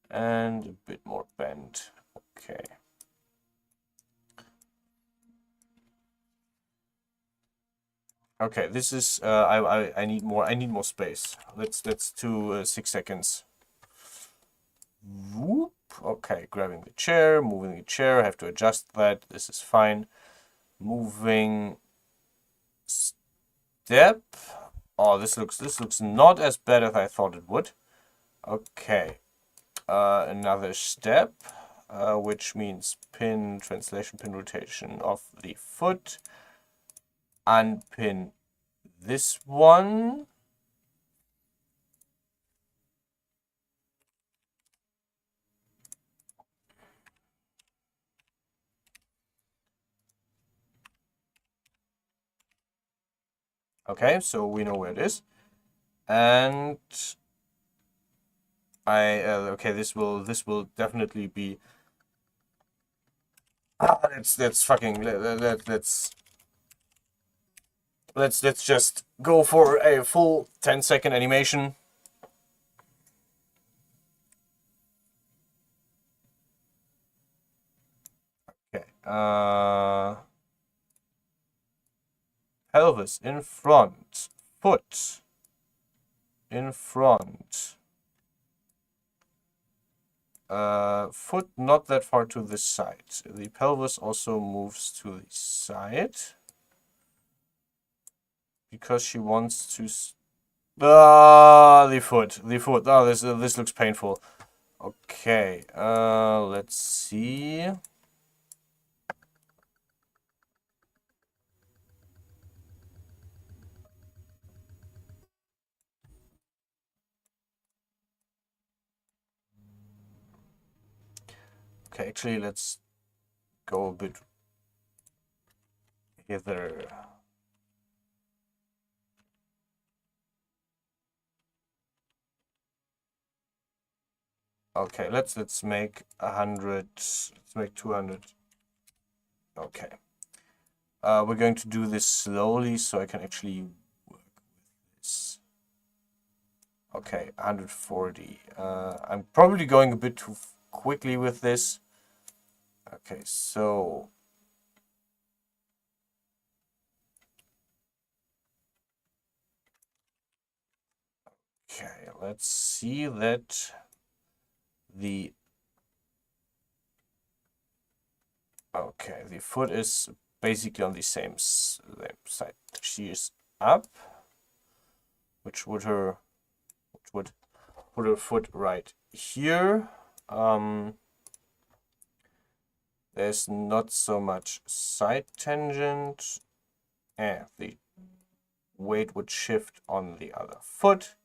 Speaker 1: and a bit more bent. Okay. Okay, this is I need more space. Let's do 6 seconds. Whoop. Okay, grabbing the chair, moving the chair. I have to adjust that. This is fine. Moving step. Oh, this looks not as bad as I thought it would. Okay, another step, which means pin translation, pin rotation of the foot. Unpin this one. Okay, so we know where it is, and okay, this will definitely be. Let's fucking let's just go for a full 10-second animation. Okay. Pelvis in front, foot in front. Foot not that far to the side. The pelvis also moves to the side because she wants to. The foot. Oh, this looks painful. Okay. Let's see. Okay, actually, let's go a bit hither. Okay, let's make 100. Let's make 200. Okay. We're going to do this slowly so I can actually work with this. Okay, 140. I'm probably going a bit too quickly with this. Okay, so okay, let's see that the the foot is basically on the same side. She is up, which would put her foot right here. There's not so much side tangent, and the weight would shift on the other foot.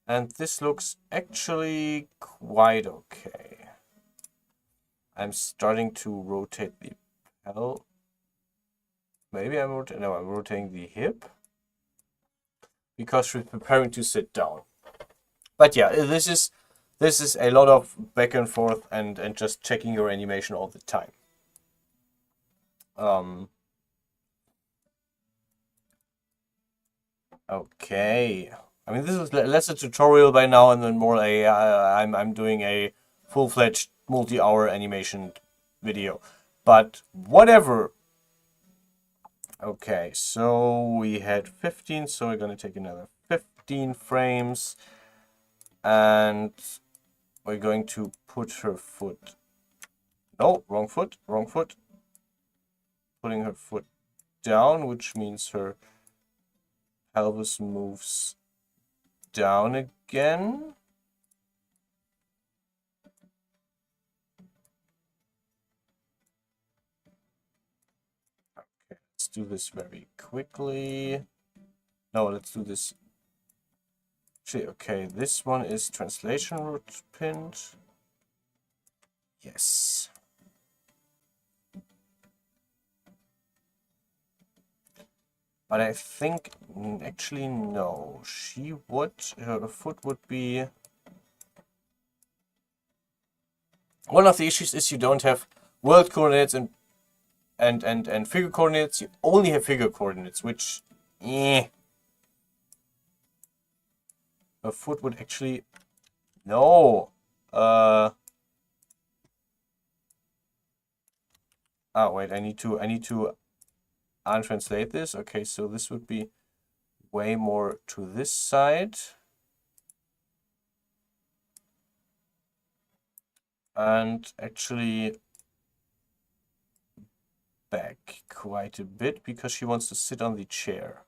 Speaker 1: And this looks actually quite okay. I'm starting to rotate the pedal. Maybe I'm rotating the hip because she's preparing to sit down. But yeah, this is a lot of back and forth and just checking your animation all the time. Okay. I mean, this is less a tutorial by now and then more a I'm doing a full-fledged multi-hour animation video. But whatever. Okay, so we had 15, so we're gonna take another 15 frames and we're going to put her foot. No, wrong foot, wrong foot. Putting her foot down, which means her pelvis moves down again. Okay, let's do this very quickly. No, let's do this. Okay, this one is translation root pinned. Yes. But I think, actually, no. Her foot would be One of the issues is you don't have world coordinates and figure coordinates. You only have figure coordinates, which a foot would actually no. Oh wait, I need to untranslate this. Okay, so this would be way more to this side. And actually back quite a bit because she wants to sit on the chair.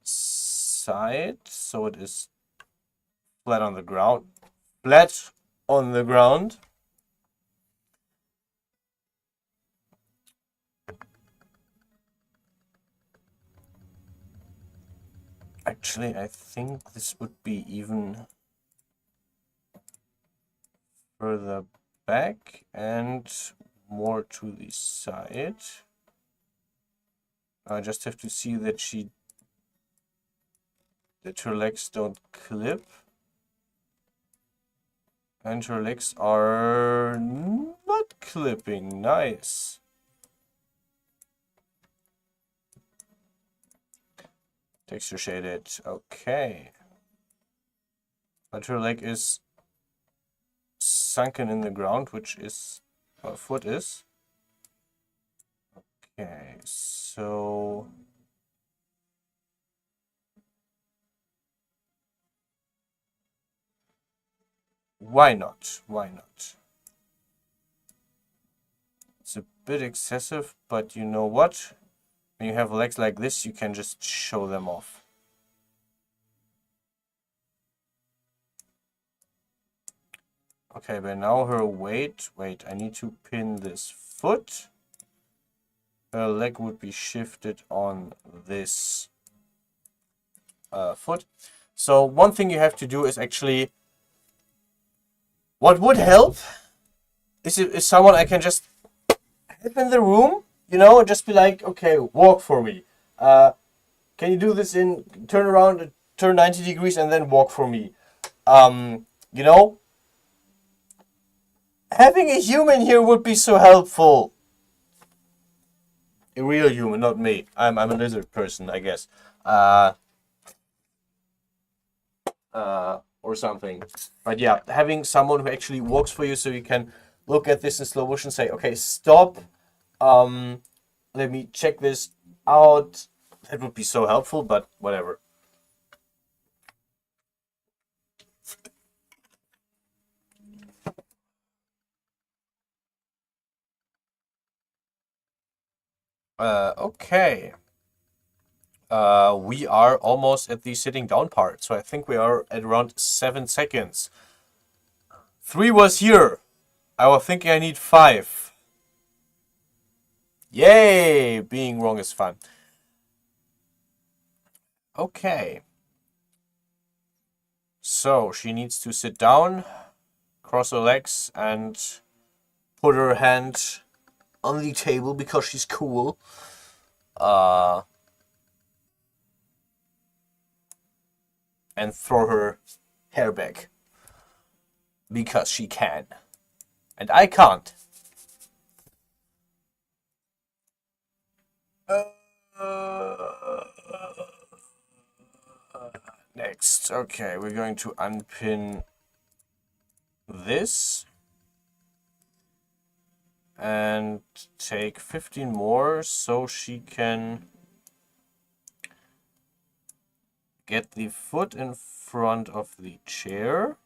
Speaker 1: Side, so it is flat on the ground. Flat on the ground. Actually, I think this would be even further back and more to the side. I just have to see that her legs don't clip. And her legs are not clipping. Nice. Texture shaded. Okay. But her leg is sunken in the ground, which is her foot is. Okay, so why not? Why not? It's a bit excessive, but you know what? When you have legs like this, you can just show them off. Okay, but now her weight. Wait, I need to pin this foot. Her leg would be shifted on this foot. So one thing you have to do is actually, what would help is someone I can just have in the room, you know, and just be like, okay, walk for me. Can you do this in, turn around, turn 90 degrees and then walk for me? You know, having a human here would be so helpful. A real human, not me. I'm a lizard person, I guess. Or something. But yeah, having someone who actually walks for you so you can look at this in slow motion and say, okay, stop. Let me check this out. That would be so helpful, but whatever. Okay. We are almost at the sitting down part, so I think we are at around 7 seconds. 3 was here. I was thinking I need 5. Yay! Being wrong is fun. Okay. So she needs to sit down, cross her legs, and put her hand on the table because she's cool. And throw her hair back because she can. And I can't. Next. Okay, we're going to unpin this. And take 15 more so she can get the foot in front of the chair.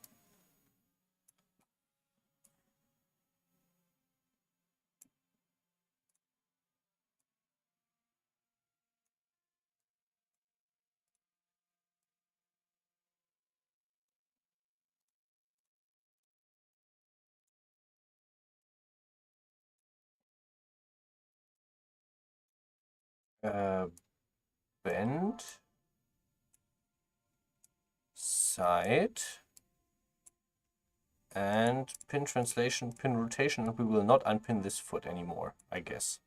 Speaker 1: Bend. Side. And pin translation, pin rotation, and we will not unpin this foot anymore, I guess.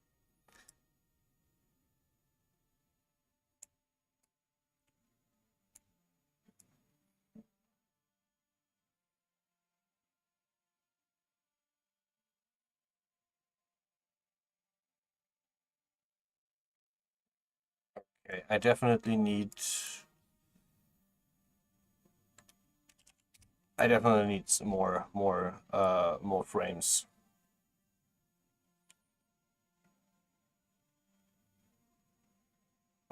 Speaker 1: Okay, I definitely need some more frames.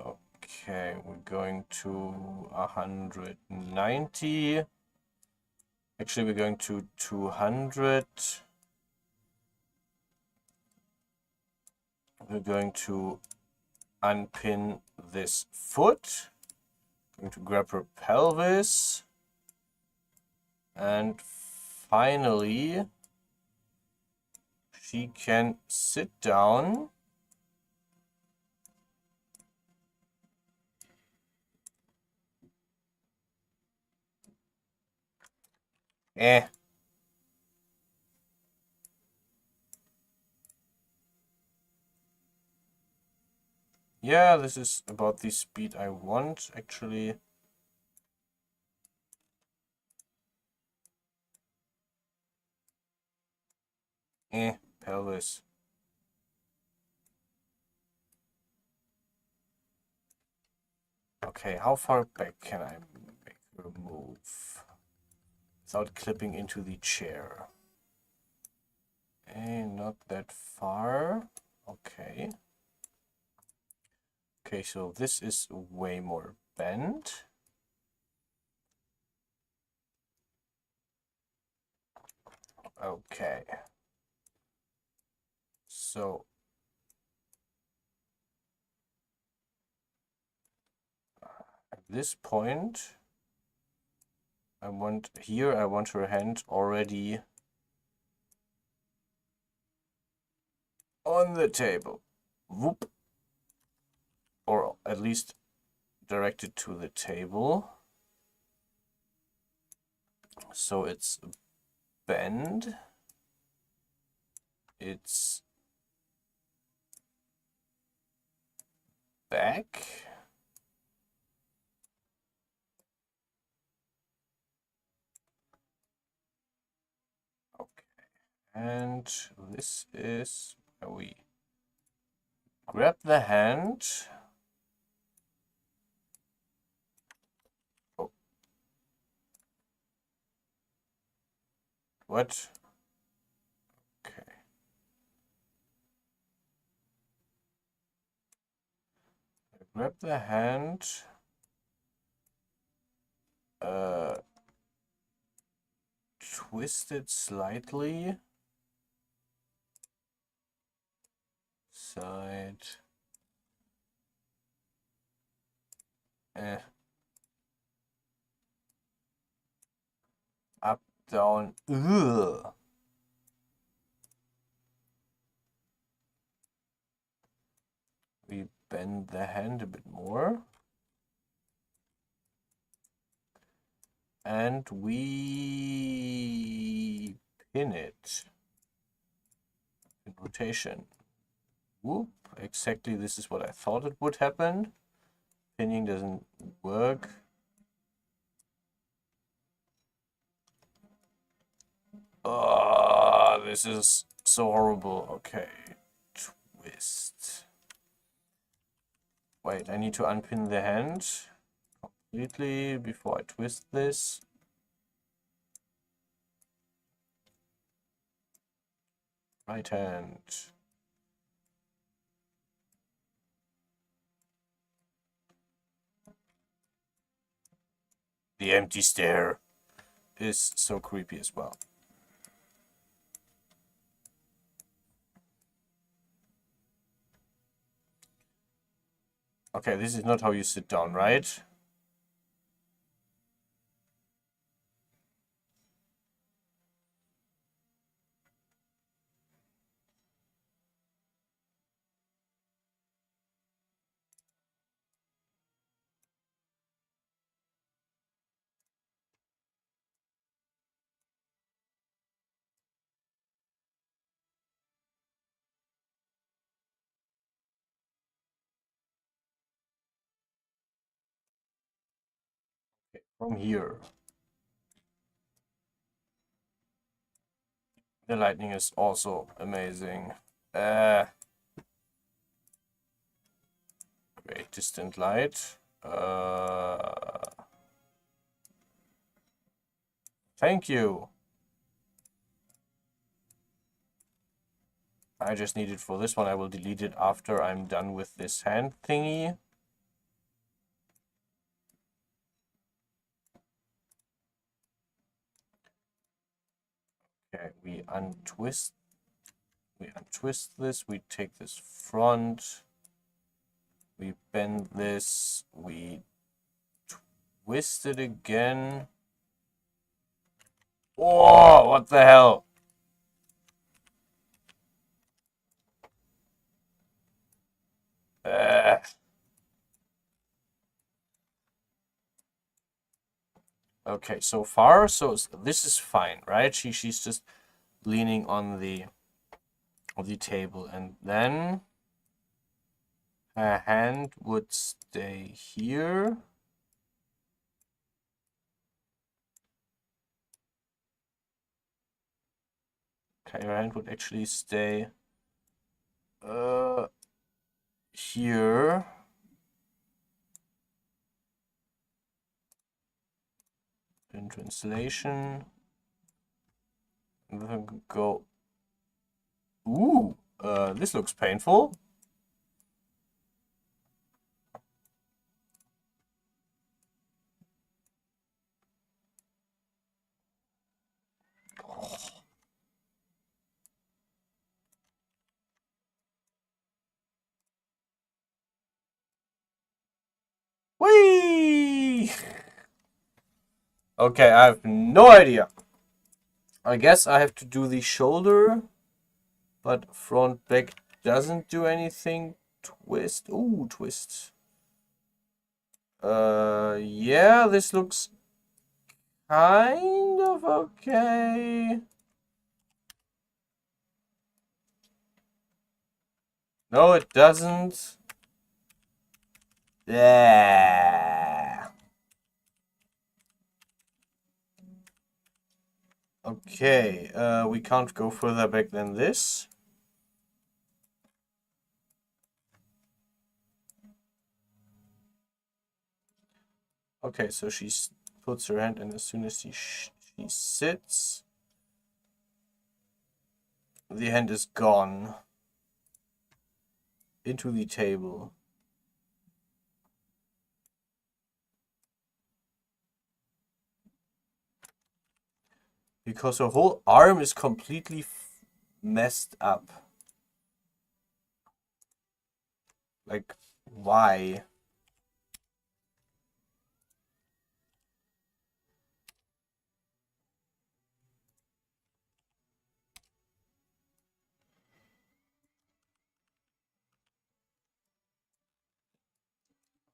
Speaker 1: Okay, we're going to 190. Actually, we're going to 200. We're going to unpin this foot. Going to grab her pelvis. And finally, she can sit down. Eh. Yeah, this is about the speed I want, actually. Pelvis. Okay, how far back can I make her move without clipping into the chair? Not that far. Okay. Okay, so this is way more bent. Okay. So at this point, I want her hand already on the table. Whoop. Or at least directed to the table. So it's bend. It's back. Okay. And this is where we grab the hand. Oh. What? Okay. I grab the hand. Twist it slightly. Side. Up, down. Ugh. We bend the hand a bit more. And we pin it in rotation. Whoop, exactly this is what I thought it would happen. Pinning doesn't work. Oh, this is so horrible. Okay, twist. Wait, I need to unpin the hand completely before I twist this. Right hand. The empty stare is so creepy as well. Okay, this is not how you sit down, right? From here. The lightning is also amazing. Create distant light. Thank you. I just need it for this one. I will delete it after I'm done with this hand thingy. Okay, we untwist this, we take this front, we bend this, we twist it again. Whoa, what the hell? Okay, so far, so this is fine, right? She's just leaning on the table, and then her hand would stay here. Okay, her hand would actually stay here. In translation, and then go. Ooh, this looks painful. Whee! Okay, I have no idea. I guess I have to do the shoulder, but front back doesn't do anything. Twist. Ooh, twist. Yeah, this looks kind of okay. No, it doesn't. Yeah. Okay, we can't go further back than this. Okay, so she puts her hand, and as soon as she sits, the hand is gone into the table. Because her whole arm is completely messed up. Like, why?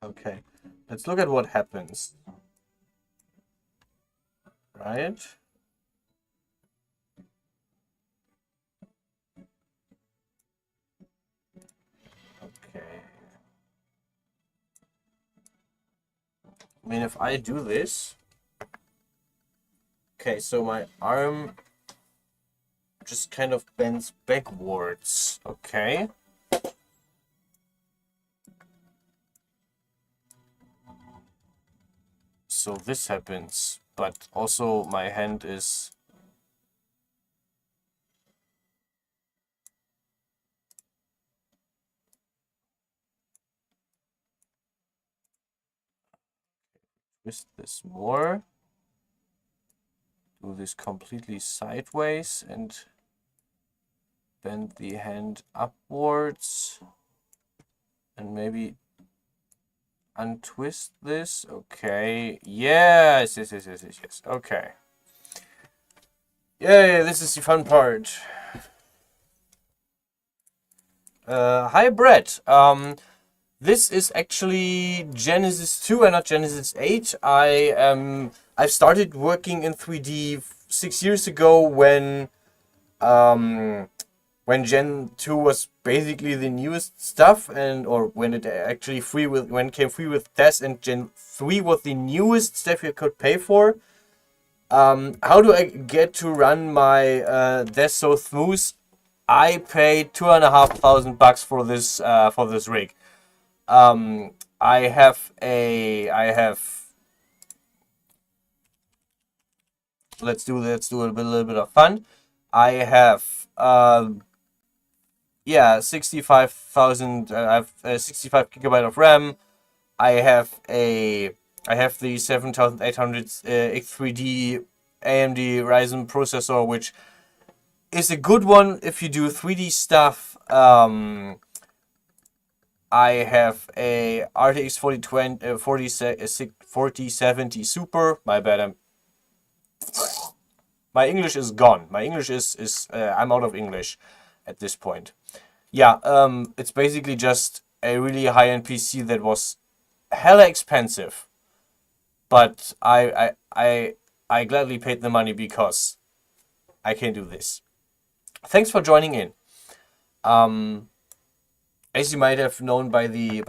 Speaker 1: Okay, let's look at what happens. Right? Okay. I mean, if I do this... Okay, so my arm just kind of bends backwards. Okay. So this happens, but also my hand is... Twist this more. Do this completely sideways and bend the hand upwards. And maybe untwist this. Okay. Yes. Okay. Yay, this is the fun part. Hi, Brett. This is actually Genesis 2 and not Genesis 8. I've started working in 3D 6 years ago when Gen 2 was basically the newest stuff, or when it actually when it came free with tests, and Gen 3 was the newest stuff you could pay for. How do I get to run my Death so smooth? I paid $2,500 for this rig. I have let's do a little bit of fun. I have yeah, 65,000. I have 65 gigabyte of RAM. I have the 7800 X3D AMD Ryzen processor, which is a good one if you do 3D stuff. I have a RTX 4070 Super. My bad, my English is gone. My English is I'm out of English at this point. Yeah, it's basically just a really high-end PC that was hella expensive, but I gladly paid the money because I can do this. Thanks for joining in. As you might have known by the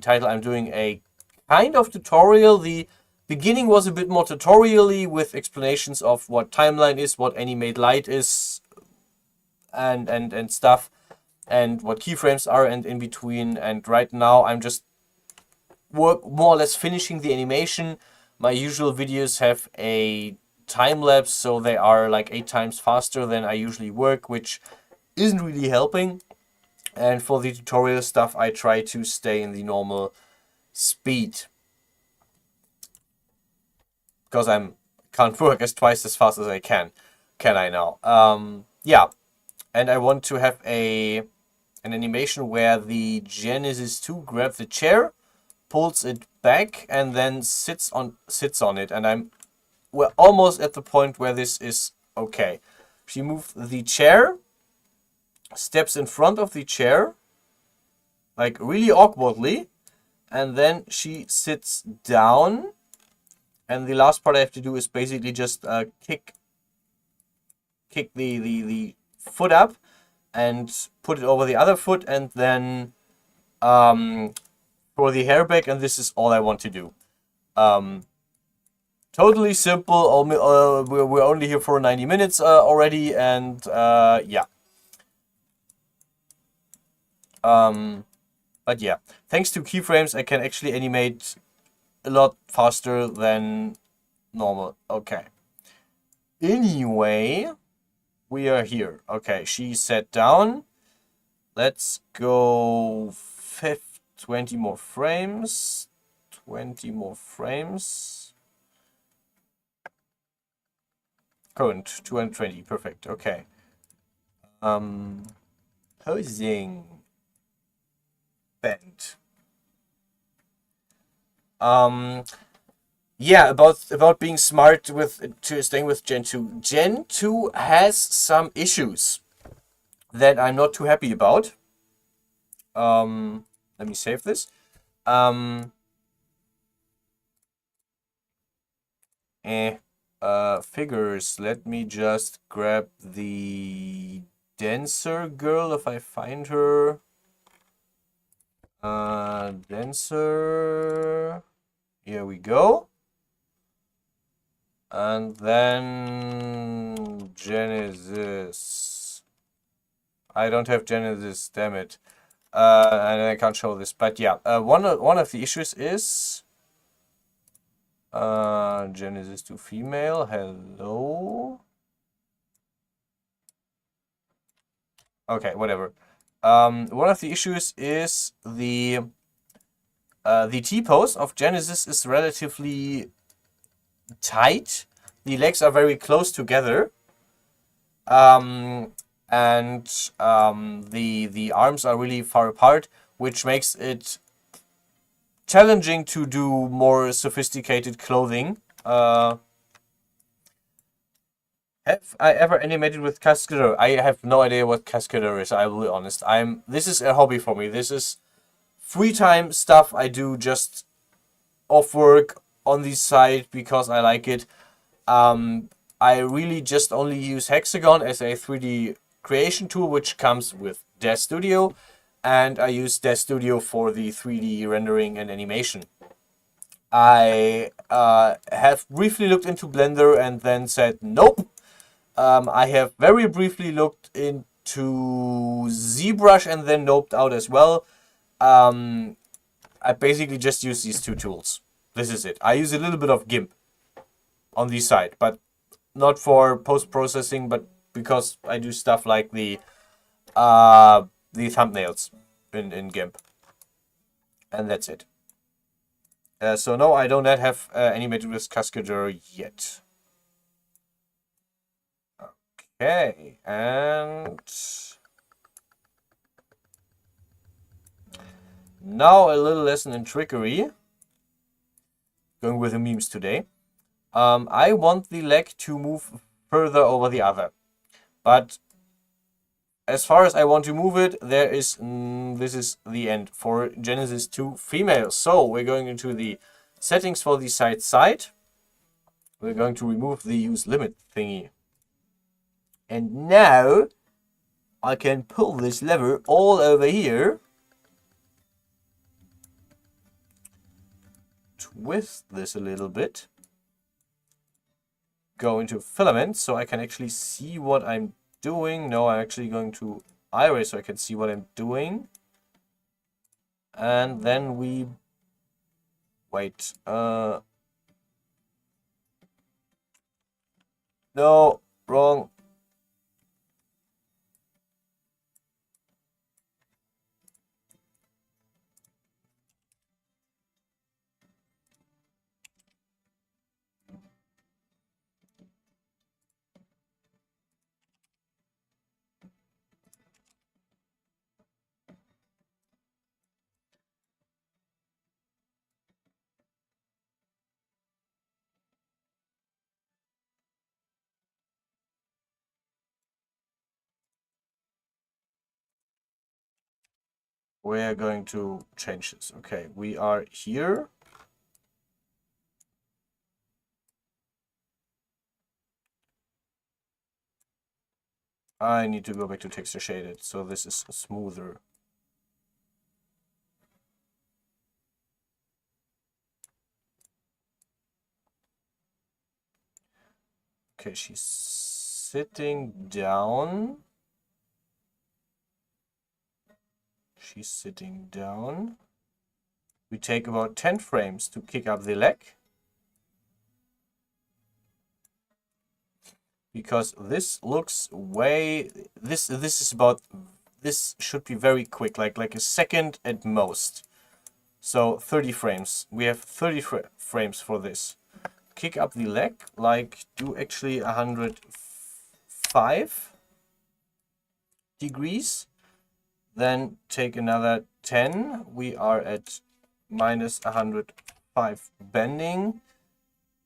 Speaker 1: title, I'm doing a kind of tutorial. The beginning was a bit more tutorially with explanations of what timeline is, what Animate Light is, and stuff, and what keyframes are, and in between. And right now I'm just more or less finishing the animation. My usual videos have a time lapse, so they are like 8 times faster than I usually work, which isn't really helping. And for the tutorial stuff, I try to stay in the normal speed, because I can't work as twice as fast as I can I now? Yeah, and I want to have an animation where the Genesis 2 grabs the chair, pulls it back, and then sits on it. And we're almost at the point where this is okay. She moves the chair, steps in front of the chair, like really awkwardly, and then she sits down. And the last part I have to do is basically just kick the foot up and put it over the other foot, and then throw the hair back, and this is all I want to do. Totally simple. We're only here for 90 minutes already, and yeah. But yeah, thanks to keyframes, I can actually animate a lot faster than normal. Okay. Anyway, we are here. Okay, she sat down. Let's go 20 more frames. 20 more frames. Current 220. Perfect. Okay. Posing. Bend. Yeah, about being smart staying with Gen 2. Gen 2 has some issues that I'm not too happy about. Let me save this. Figures. Let me just grab the denser girl if I find her. Denser. Here we go. And then Genesis. I don't have Genesis, damn it. And I can't show this, but yeah. One of the issues is Genesis to female. Hello. Okay, whatever. One of the issues is the T-pose of Genesis is relatively tight. The legs are very close together, and the arms are really far apart, which makes it challenging to do more sophisticated clothing. Have I ever animated with Cascadeur? I have no idea what Cascadeur is, I will be honest. This is a hobby for me. This is free time stuff I do just off work on the side because I like it. I really just only use Hexagon as a 3D creation tool, which comes with Dev Studio, and I use Dev Studio for the 3D rendering and animation. I have briefly looked into Blender and then said nope. I have very briefly looked into ZBrush and then noped out as well. I basically just use these two tools. This is it. I use a little bit of GIMP on the side, but not for post-processing, but because I do stuff like the thumbnails in GIMP. And that's it. So no, I don't have animated with Cascadeur yet. Okay, and now a little lesson in trickery. Going with the memes today. I want the leg to move further over the other, but as far as I want to move it, there is this is the end for Genesis 2 female. So we're going into the settings for the side. We're going to remove the use limit thingy. And now I can pull this lever all over here. Twist this a little bit. Go into filament so I can actually see what I'm doing. No, I'm actually going to iRay so I can see what I'm doing. And then we wait. No, wrong. We're going to change this. Okay, we are here. I need to go back to texture shaded, so this is smoother. Okay, she's sitting down. She's sitting down. We take about 10 frames to kick up the leg. Because this looks way... This should be very quick, like a second at most. So 30 frames. We have 30 frames for this. Kick up the leg, like do actually 105 degrees. Then take another 10. We are at minus 105 bending.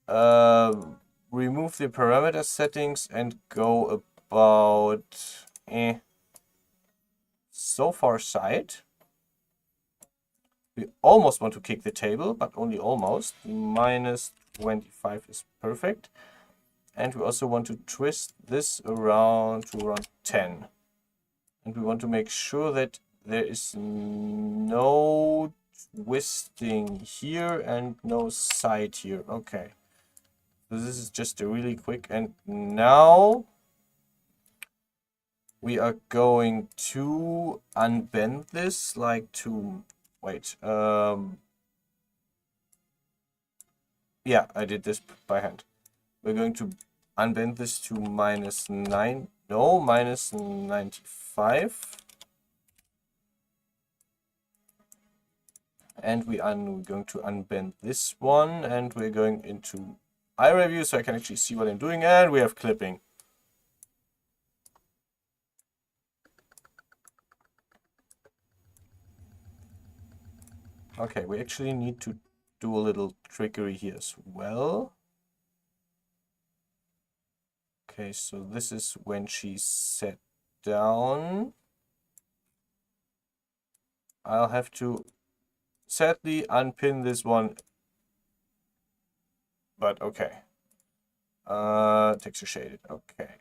Speaker 1: Remove the parameter settings and go about so far side. We almost want to kick the table, but only almost. Minus 25 is perfect. And we also want to twist this around to around 10. And we want to make sure that there is no twisting here and no side here. Okay. So this is just a really quick. And now we are going to unbend this, like to wait. Yeah, I did this by hand. We're going to unbend this to minus 9. No, minus 95. And we're going to unbend this one, and we're going into iReview so I can actually see what I'm doing, and we have clipping. Okay, we actually need to do a little trickery here as well. Okay, so this is when she's set down. I'll have to sadly unpin this one, but okay. Texture shaded, okay.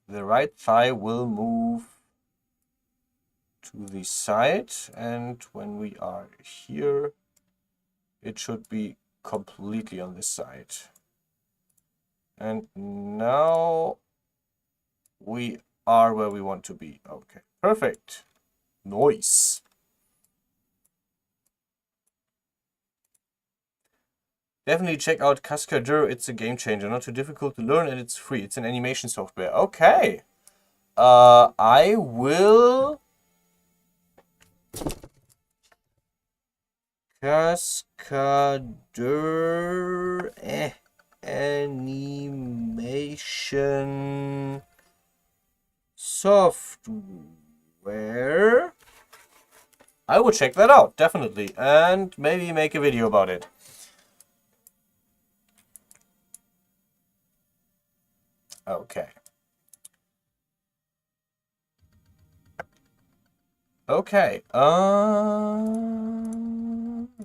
Speaker 1: The right thigh will move to the side, and when we are here, it should be completely on this side. And now we are where we want to be. Okay, Perfect. Nice. Definitely check out Cascadeur. It's a game changer. Not too difficult to learn and it's free. It's an animation software. Okay. I will... Cascadeur animation software. I will check that out, definitely, and maybe make a video about it. Okay. Okay.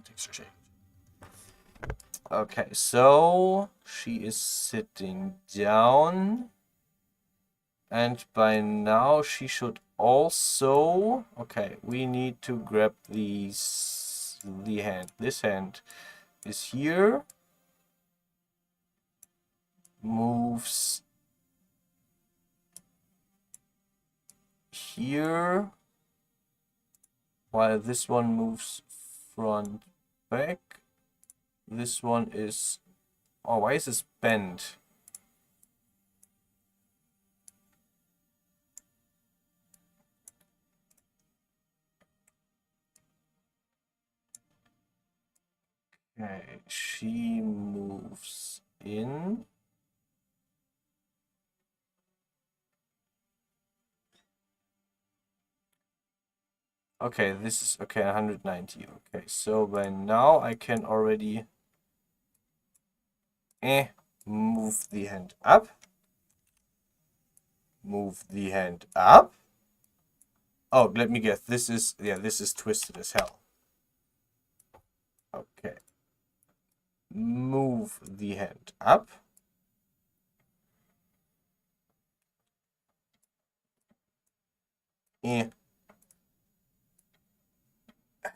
Speaker 1: Texture change. Okay, so she is sitting down. And by now she should also... Okay, we need to grab the hand. This hand is here. Moves here. While this one moves front, back. This one is... Oh, why is this bent? Okay, she moves in. Okay, this is okay, 190. Okay, so by now I can already move the hand up. Move the hand up. Oh, let me guess. This is, yeah, this is twisted as hell. Okay. Move the hand up.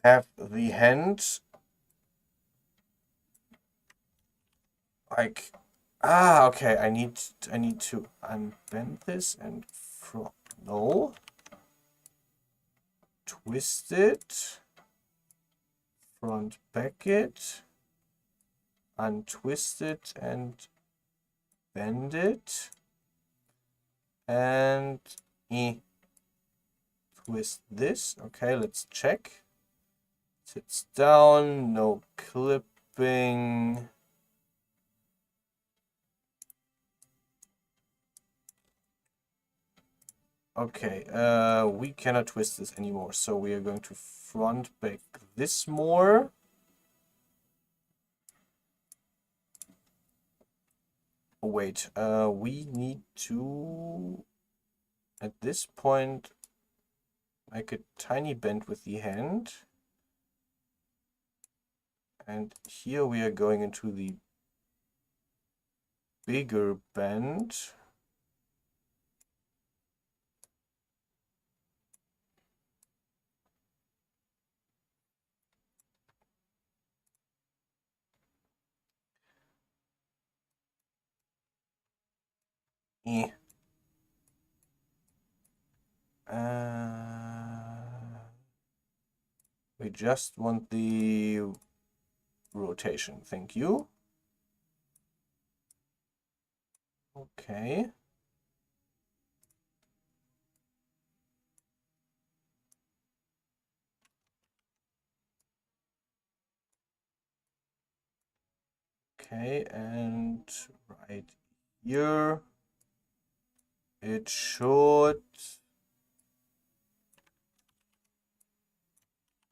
Speaker 1: Have the hand like, okay, I need to unbend this and no. Twist it. Front back it. Untwist it and bend it. And twist this. Okay, let's check. Sits down, no clipping. Okay, we cannot twist this anymore, so we are going to front back this more. Oh, wait, we need to, at this point, make a tiny bend with the hand. And here we are going into the bigger bend. We just want the rotation. Thank you. Okay. Okay, and right here it should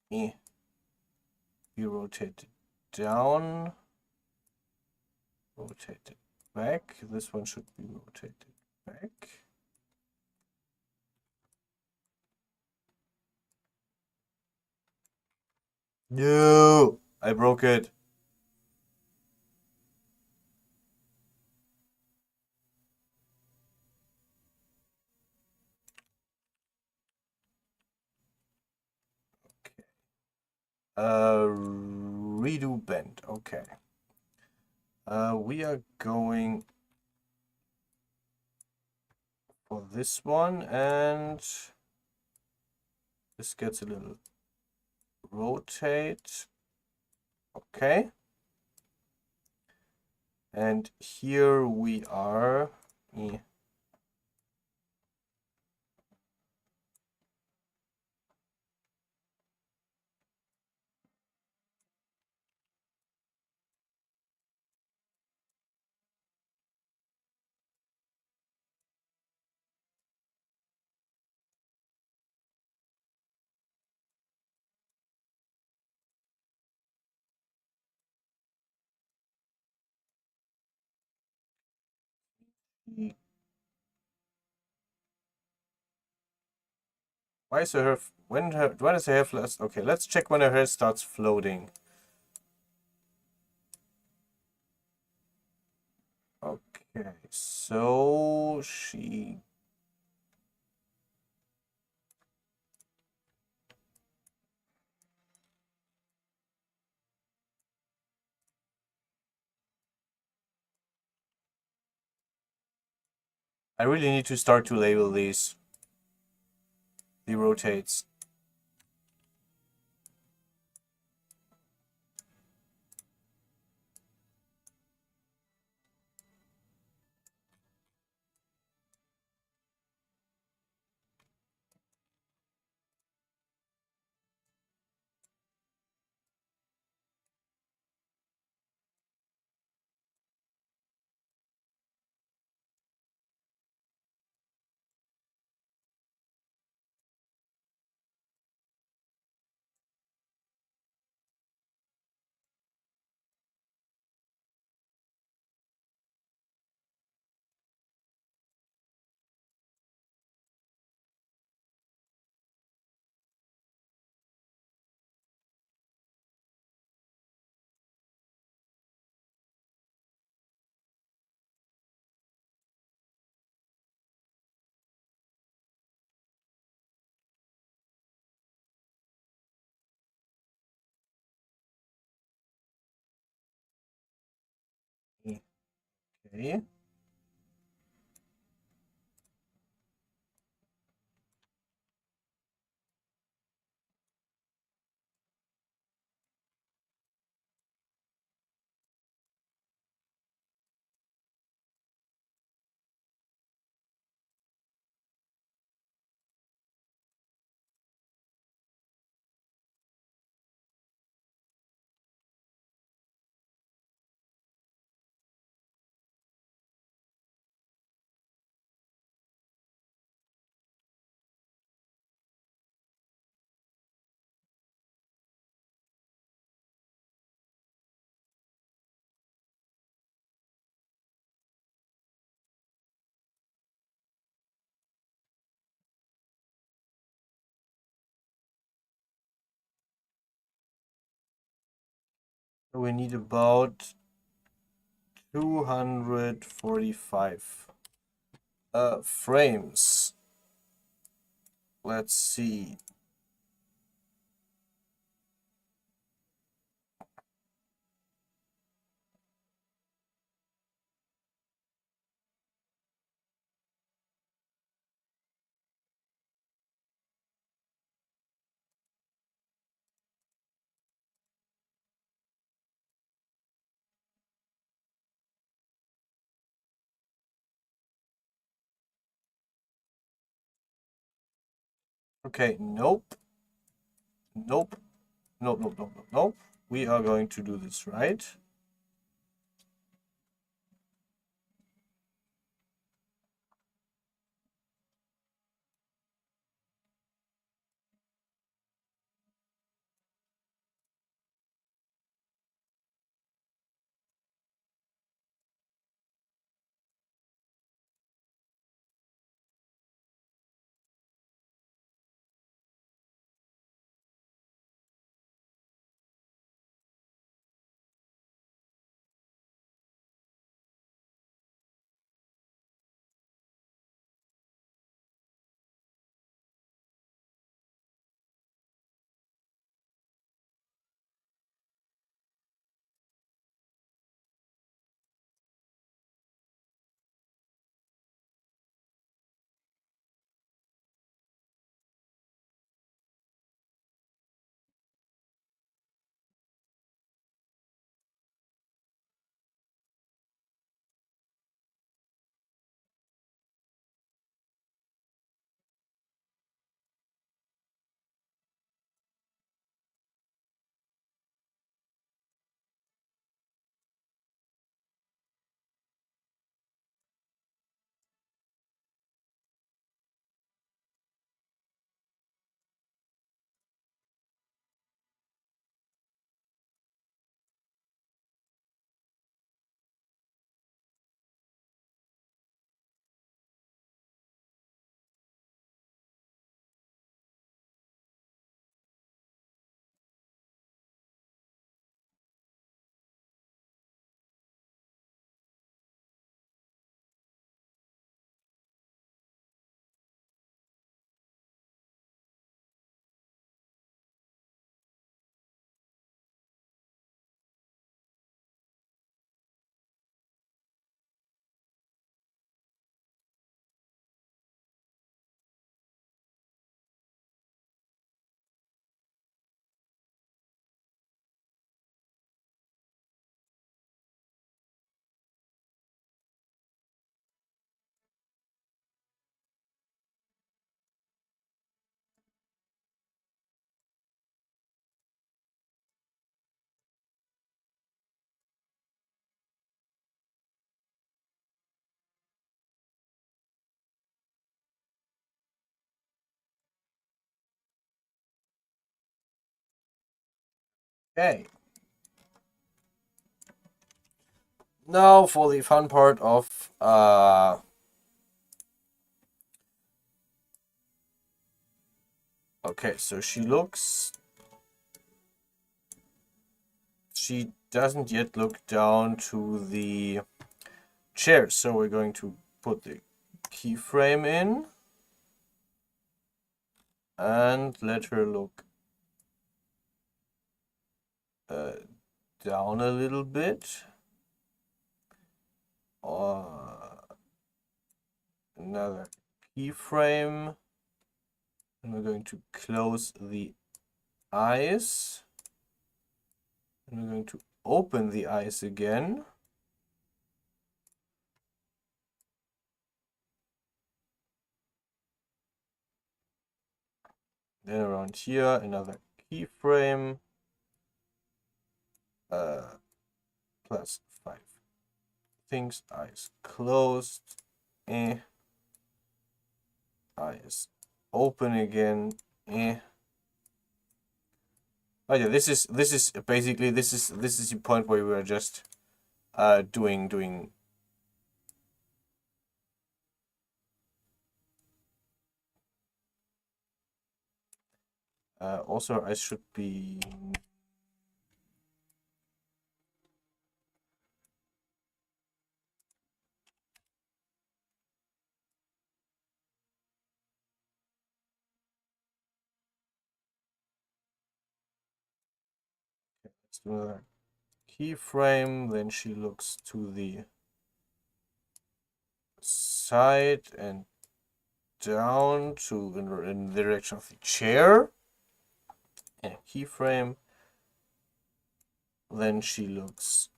Speaker 1: be rotated down, rotated back. This one should be rotated back. No, I broke it. Redo bend. Okay. We are going for this one and This gets a little rotate. Okay. And here we are. Why is her hair, when is her hair last? Okay, let's check when her hair starts floating. Okay, so she. I really need to start to label these. The rotates. Okay. So we need about 245 frames. Let's see. Okay, nope. Nope. Nope, nope, nope, nope, nope. We are going to do this right. Okay. Now for the fun part of okay, so she doesn't yet look down to the chair, so we're going to put the keyframe in and let her look down a little bit. Another keyframe, and we're going to close the eyes, and we're going to open the eyes again. Then around here, another keyframe, plus 5 things, eyes closed, eyes open again, Oh yeah, this is basically this is the point where we are just doing also I should be let's do another keyframe, then she looks to the side and down to in the direction of the chair, and a keyframe, then she looks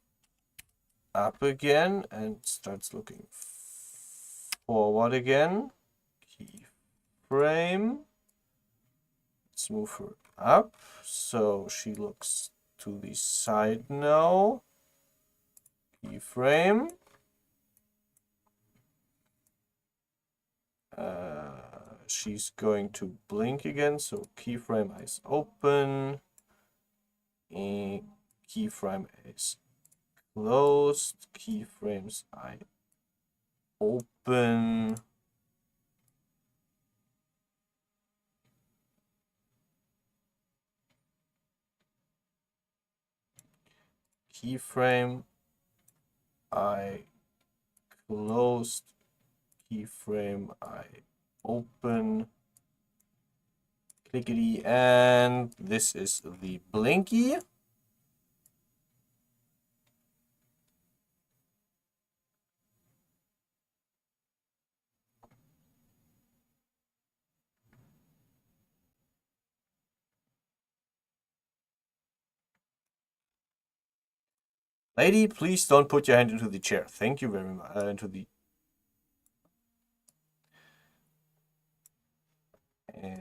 Speaker 1: up again and starts looking forward again, keyframe, let's move her up so she looks to the side now, keyframe, she's going to blink again, so keyframe eyes open, and keyframe is closed, keyframes eye open, keyframe eye closed, keyframe eye open, clickety, and this is the blinky. Lady, please don't put your hand into the chair. Thank you very much. Into the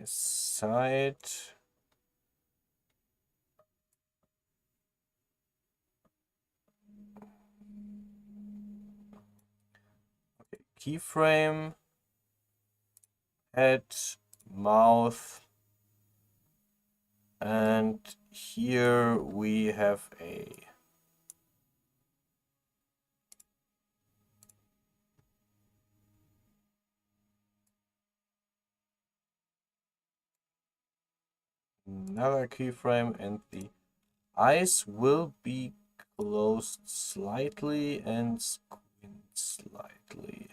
Speaker 1: side. Okay, keyframe, head, mouth, and here we have a another keyframe, and the eyes will be closed slightly and squint slightly.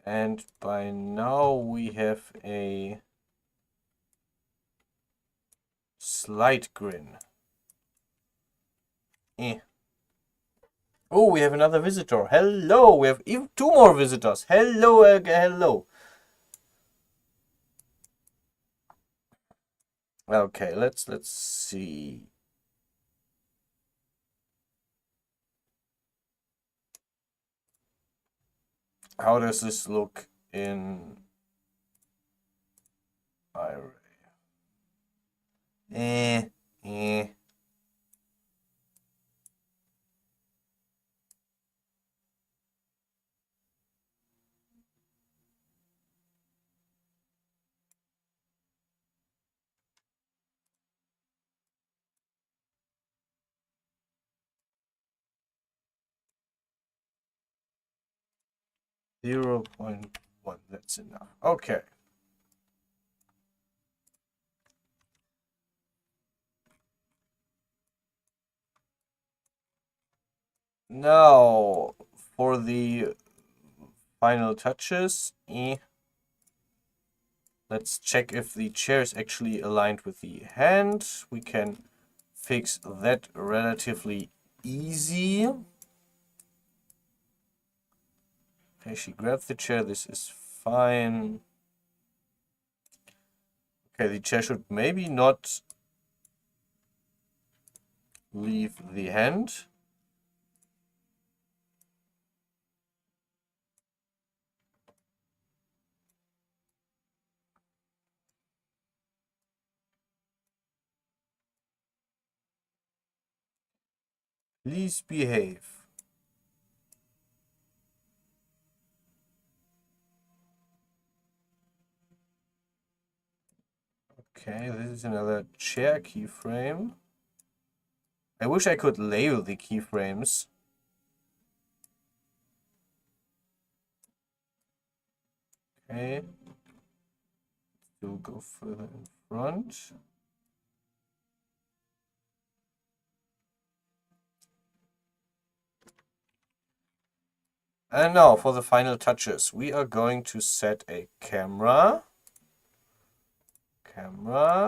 Speaker 1: And by now we have a slight grin. Oh, we have another visitor. Hello, we have even 2 more visitors. Hello, hello. Okay, let's see. How does this look in Iray? Okay, 0.1, that's enough. Okay. Now, for the final touches, let's check if the chair is actually aligned with the hand. We can fix that relatively easy. Okay, she grabbed the chair. This is fine. Okay, the chair should maybe not leave the hand. Please behave. Okay, this is another chair keyframe. I wish I could label the keyframes. Okay. Still go further in front. And now for the final touches, we are going to set a camera.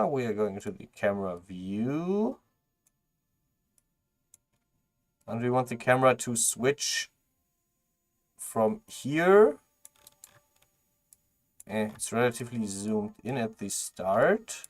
Speaker 1: We are going to the camera view. And we want the camera to switch from here. And it's relatively zoomed in at the start.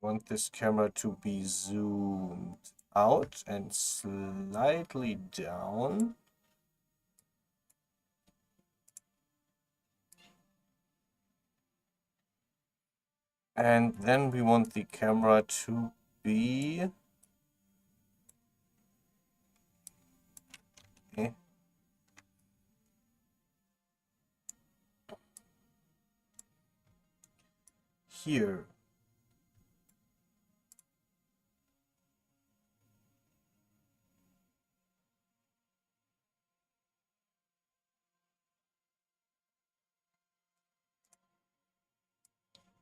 Speaker 1: Want this camera to be zoomed out and slightly down. And then we want the camera to be here.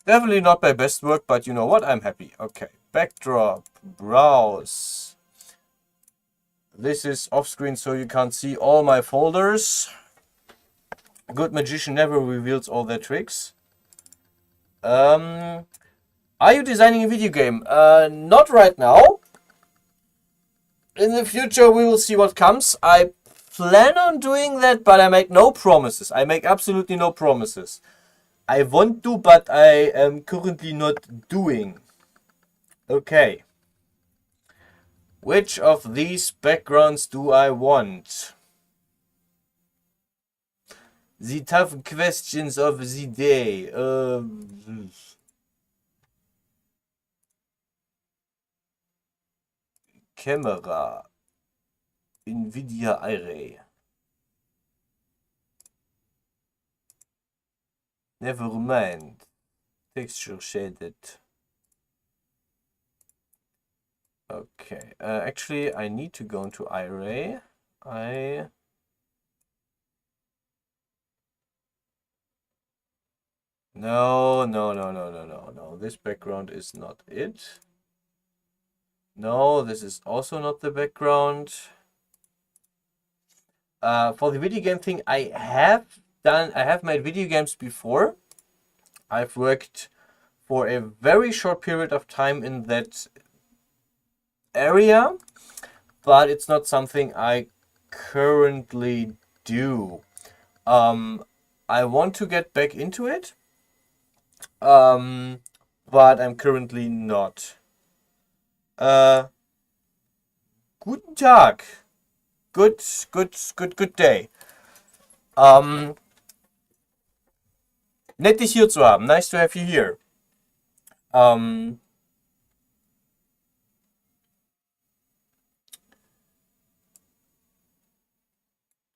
Speaker 1: Definitely not my best work, but you know what? I'm happy. Okay, backdrop, browse. This is off screen, so you can't see all my folders. A good magician never reveals all their tricks. Are you designing a video game? Not right now. In the future, we will see what comes. I plan on doing that, but I make no promises. I make absolutely no promises. I want to, but I am currently not doing. Okay. Which of these backgrounds do I want? The tough questions of the day. Camera. NVIDIA Array. Never mind. Texture shaded. Okay. Actually, I need to go into Array. No. This background is not it. No, this is also not the background. For the video game thing, I have made video games before. I've worked for a very short period of time in that area, but it's not something I currently do. I want to get back into it, but I'm currently not. Guten Tag. Good day. Nett dich hier zu haben. Nice to have you here.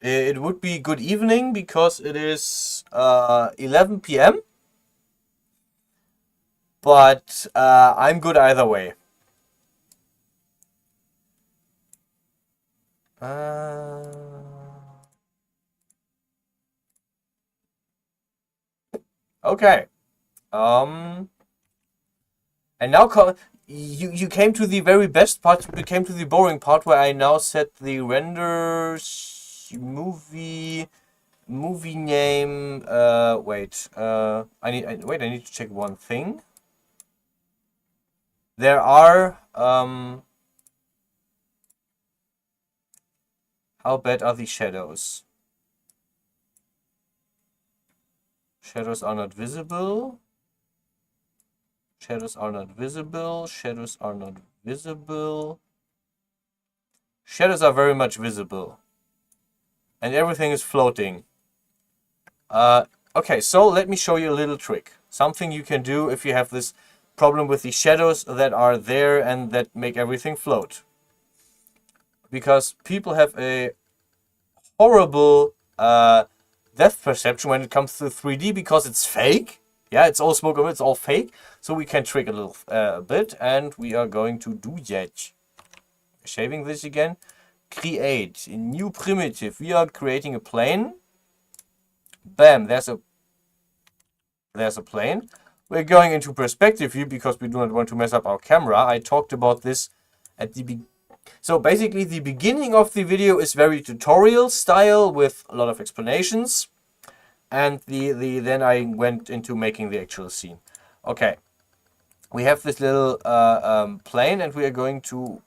Speaker 1: It would be good evening because it is 11 p.m. but I'm good either way. Okay. And now you came to the very best part. You came to the boring part where I now set the renders movie name. Wait. I need to check one thing. There are how bad are the shadows? Shadows are not visible. Shadows are not visible. Shadows are not visible. Shadows are very much visible. And everything is floating. Okay, so let me show you a little trick. Something you can do if you have this problem with the shadows that are there and that make everything float. Because people have a horrible depth perception when it comes to 3D because it's fake. Yeah, it's all smoke, it's all fake. So we can trick a little bit, and we are going to do that. Shaving this again. Create a new primitive. We are creating a plane. Bam, there's a plane. We're going into perspective view because we do not want to mess up our camera. I talked about this at the beginning. So basically the beginning of the video is very tutorial style with a lot of explanations. And then I went into making the actual scene. Okay. We have this little plane, and we are going to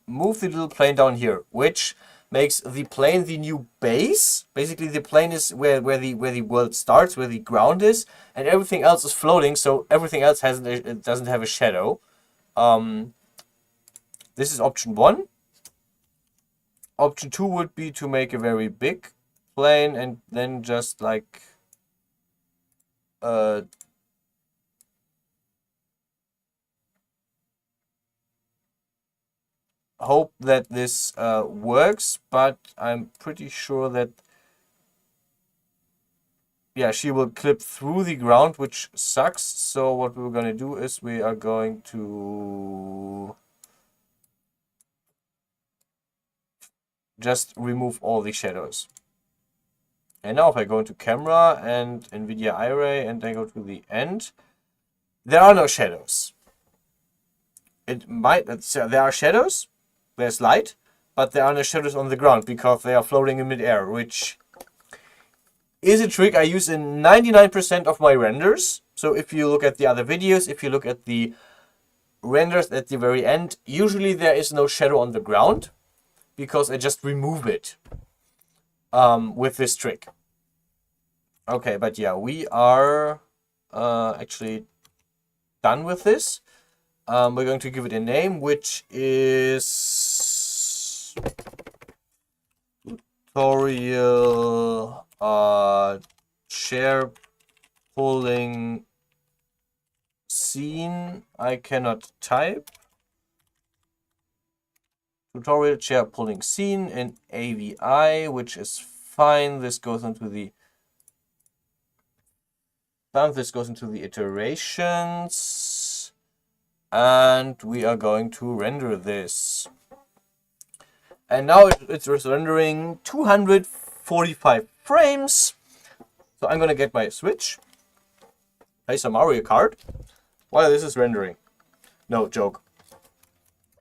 Speaker 1: move the little plane down here, which makes the plane the new base. Basically, the plane is where the world starts, where the ground is, and everything else is floating. So everything else doesn't have a shadow. This is option 1. Option 2 would be to make a very big plane and then just like hope that this works, but I'm pretty sure that yeah, she will clip through the ground, which sucks. So what we're going to do is we are going to just remove all the shadows. And now if I go into camera and NVIDIA iRay and then go to the end, there are no shadows. There are shadows, there's light, but there are no shadows on the ground because they are floating in midair, which is a trick I use in 99% of my renders. So if you look at the other videos, if you look at the renders at the very end, usually there is no shadow on the ground because I just remove it with this trick. Okay, but yeah, we are actually done with this. We're going to give it a name, which is tutorial chair pulling scene. I cannot type. Tutorial chair pulling scene in AVI, which is fine. This goes into the iterations, and we are going to render this. And now it's rendering 245 frames. So I'm gonna get my Switch, play some Mario Kart while this is rendering. No joke.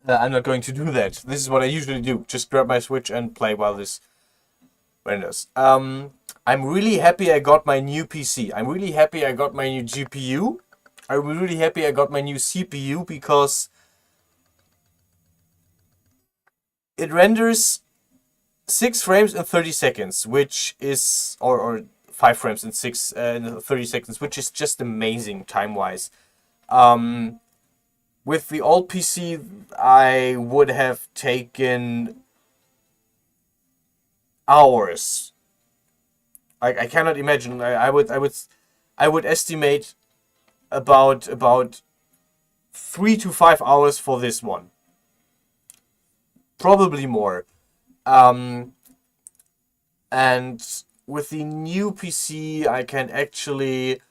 Speaker 1: I'm not going to do that. This is what I usually do. Just grab my Switch and play while this renders. I'm really happy I got my new PC. I'm really happy I got my new GPU. I'm really happy I got my new CPU because it renders 6 frames in 30 seconds, which is, or 5 frames in 30 seconds, which is just amazing time-wise. With the old PC, I would have taken hours. I cannot imagine. I would estimate about 3 to 5 hours for this one. Probably more. And with the new PC, I can actually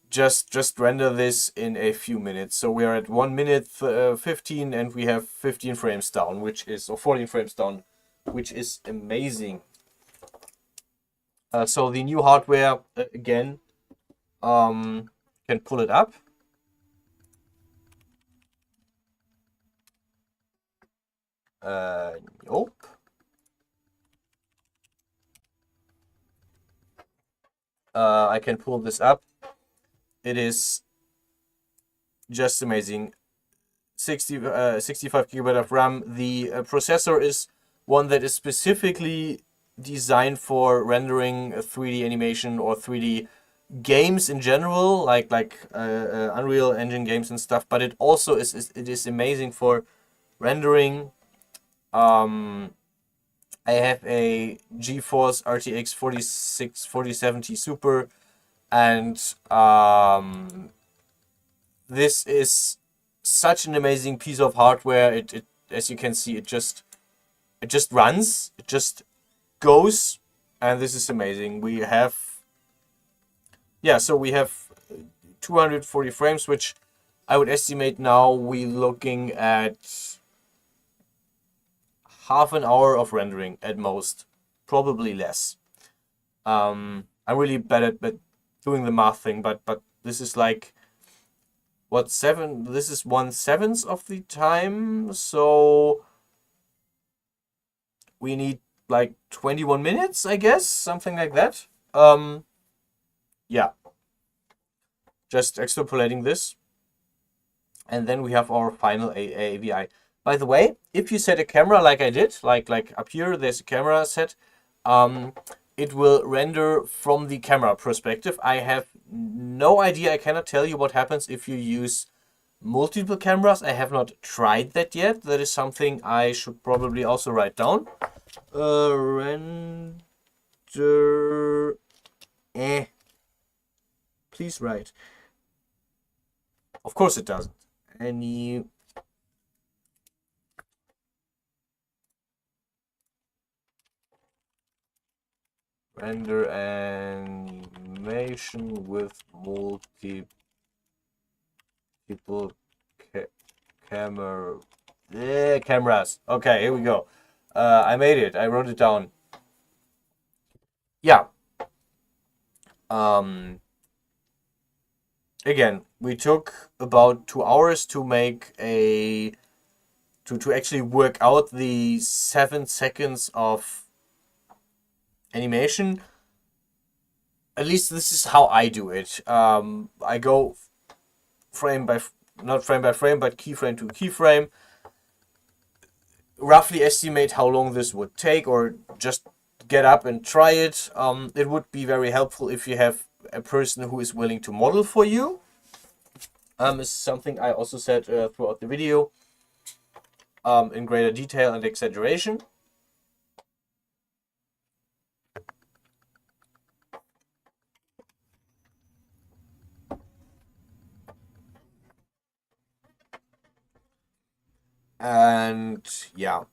Speaker 1: just render this in a few minutes. So we are at 1 minute 15, and we have 15 frames down, which is, or 14 frames down, which is amazing. So the new hardware, again, can pull it up. Nope. I can pull this up. It is just amazing. 65 gigabyte of RAM. The processor is one that is specifically designed for rendering 3D animation or 3D games in general, like Unreal Engine games and stuff. But it also is amazing for rendering. I have a GeForce RTX 4070 Super, and this is such an amazing piece of hardware. It as you can see, it just runs, it just goes, and this is amazing. We have, yeah, so we have 240 frames, which I would estimate now we're looking at half an hour of rendering at most, probably less. I'm really bad at doing the math thing, but this is like, what, this is 1/7 of the time, so we need like 21 minutes, I guess, something like that. Yeah, just extrapolating this, and then we have our final AVI. By the way, if you set a camera like I did, like up here, there's a camera set, it will render from the camera perspective. I have no idea, I cannot tell you what happens if you use multiple cameras. I have not tried that yet. That is something I should probably also write down. Render, please write. Of course it doesn't. Any render animation with multiple cameras. Okay, here we go. I made it. I wrote it down. Yeah. Again, we took about 2 hours to make a to actually work out the 7 seconds of animation. At least this is how I do it. I go not frame by frame, but keyframe to keyframe. Roughly estimate how long this would take, or just get up and try it. It would be very helpful if you have a person who is willing to model for you. Is something I also said throughout the video, in greater detail and exaggeration. And yeah,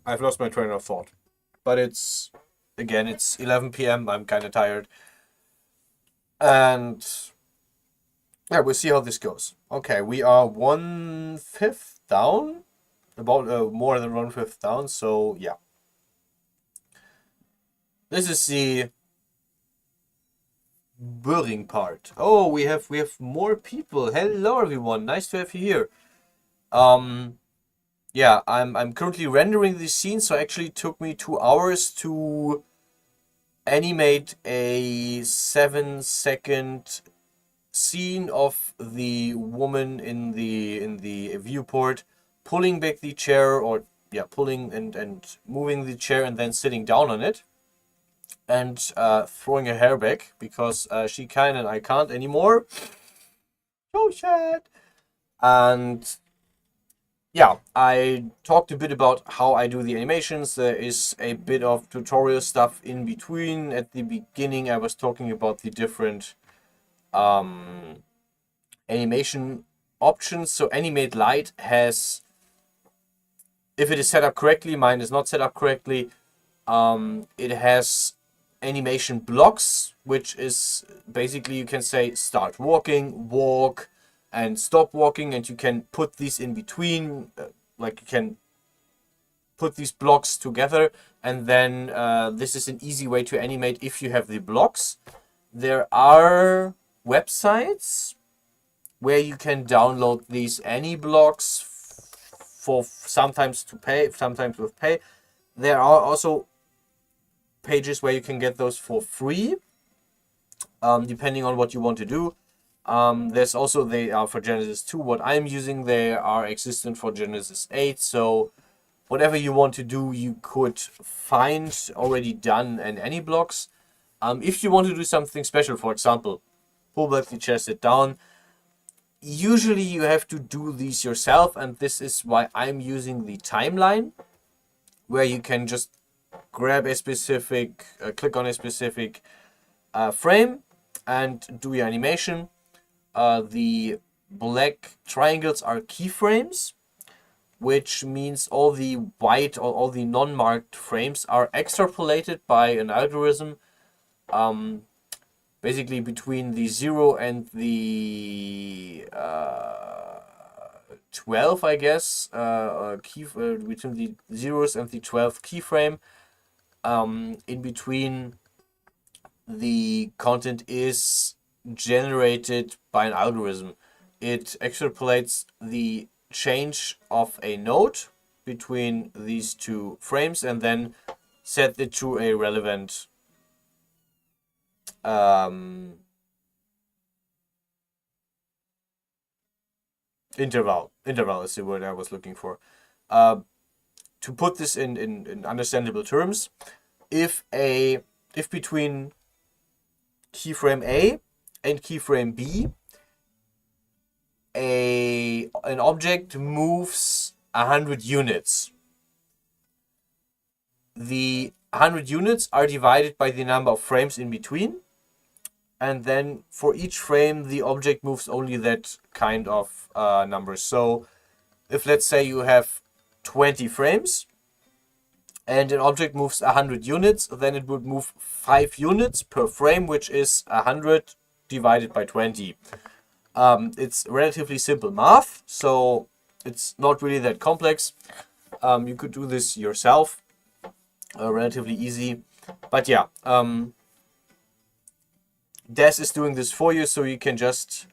Speaker 1: I've lost my train of thought, but it's 11 p.m. I'm kind of tired, and yeah, we'll see how this goes. Okay, we are 1/5 down, about more than 1/5 down. So yeah, this is the building part. Oh, we have more people. Hello everyone, nice to have you here. Yeah, I'm currently rendering this scene, so actually it took me 2 hours to animate a 7-second scene of the woman in the viewport pulling back the chair, or yeah, pulling and moving the chair and then sitting down on it, and throwing her hair back because she can and I can't anymore. Oh shit. And yeah, I talked a bit about how I do the animations. There is a bit of tutorial stuff in between. At the beginning I was talking about the different animation options. So Animate Light has, if it is set up correctly, mine is not set up correctly, it has animation blocks, which is basically, you can say start walking, walk, and stop walking, and you can put these in between, like you can put these blocks together, and then this is an easy way to animate if you have the blocks. There are websites where you can download these any blocks for sometimes to pay, sometimes with pay. There are also pages where you can get those for free, depending on what you want to do. There's also, they are for Genesis 2. What I'm using, they are existent for Genesis 8. So whatever you want to do, you could find already done in any blocks. If you want to do something special, for example, pull back the chair, sit down, usually you have to do these yourself, and this is why I'm using the timeline, where you can just grab a specific, click on a specific frame and do your animation. The black triangles are keyframes, which means all the white or all the non-marked frames are extrapolated by an algorithm, basically between the 0 and the 12, I guess, between the zeros and the 12 keyframe. In between, the content is generated by an algorithm. It extrapolates the change of a node between these two frames and then set it to a relevant interval is the word I was looking for. To put this in understandable terms, if between keyframe A and keyframe B an object moves 100 units, the 100 units are divided by the number of frames in between, and then for each frame the object moves only that kind of number. So if, let's say, you have 20 frames and an object moves 100 units, then it would move 5 units per frame, which is 100 divided by 20. It's relatively simple math, so it's not really that complex. You could do this yourself, relatively easy. But yeah, Des is doing this for you, so you can just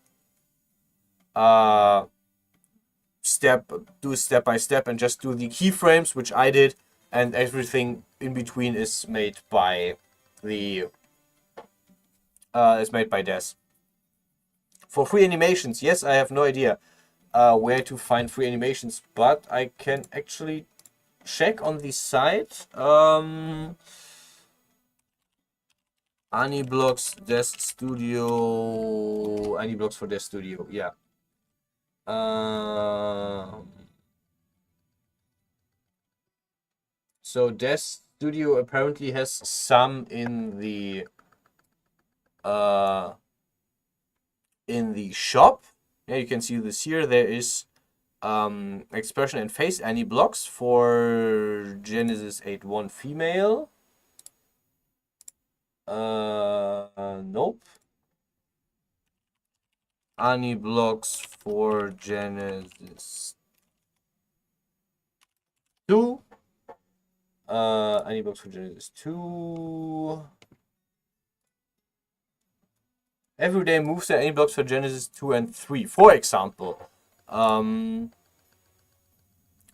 Speaker 1: do step by step and just do the keyframes, which I did, and everything in between is made by Des. For free animations, yes, I have no idea where to find free animations, but I can actually check on the site. Aniblocks Des Studio, Aniblocks for Des Studio, yeah. So Des Studio apparently has some in the shop. Yeah, you can see this here. There is expression and face Aniblocks for Genesis 8.1 female. Nope. Aniblocks for Genesis 2. Aniblocks for Genesis 2. Everyday moves and Aniblocks for Genesis 2 and 3. For example,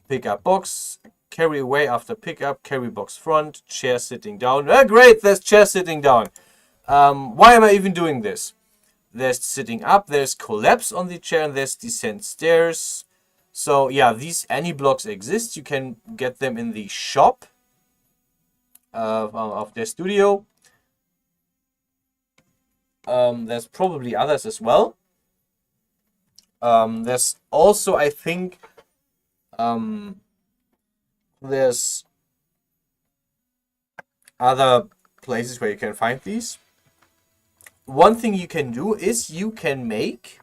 Speaker 1: pick up box, carry away after pickup, carry box front, chair sitting down. Great, there's chair sitting down. Why am I even doing this? There's sitting up, there's collapse on the chair, and there's descent stairs. So yeah, these Aniblocks exist. You can get them in the shop of their studio. There's probably others as well. There's also, I think, there's other places where you can find these. One thing you can do is you can make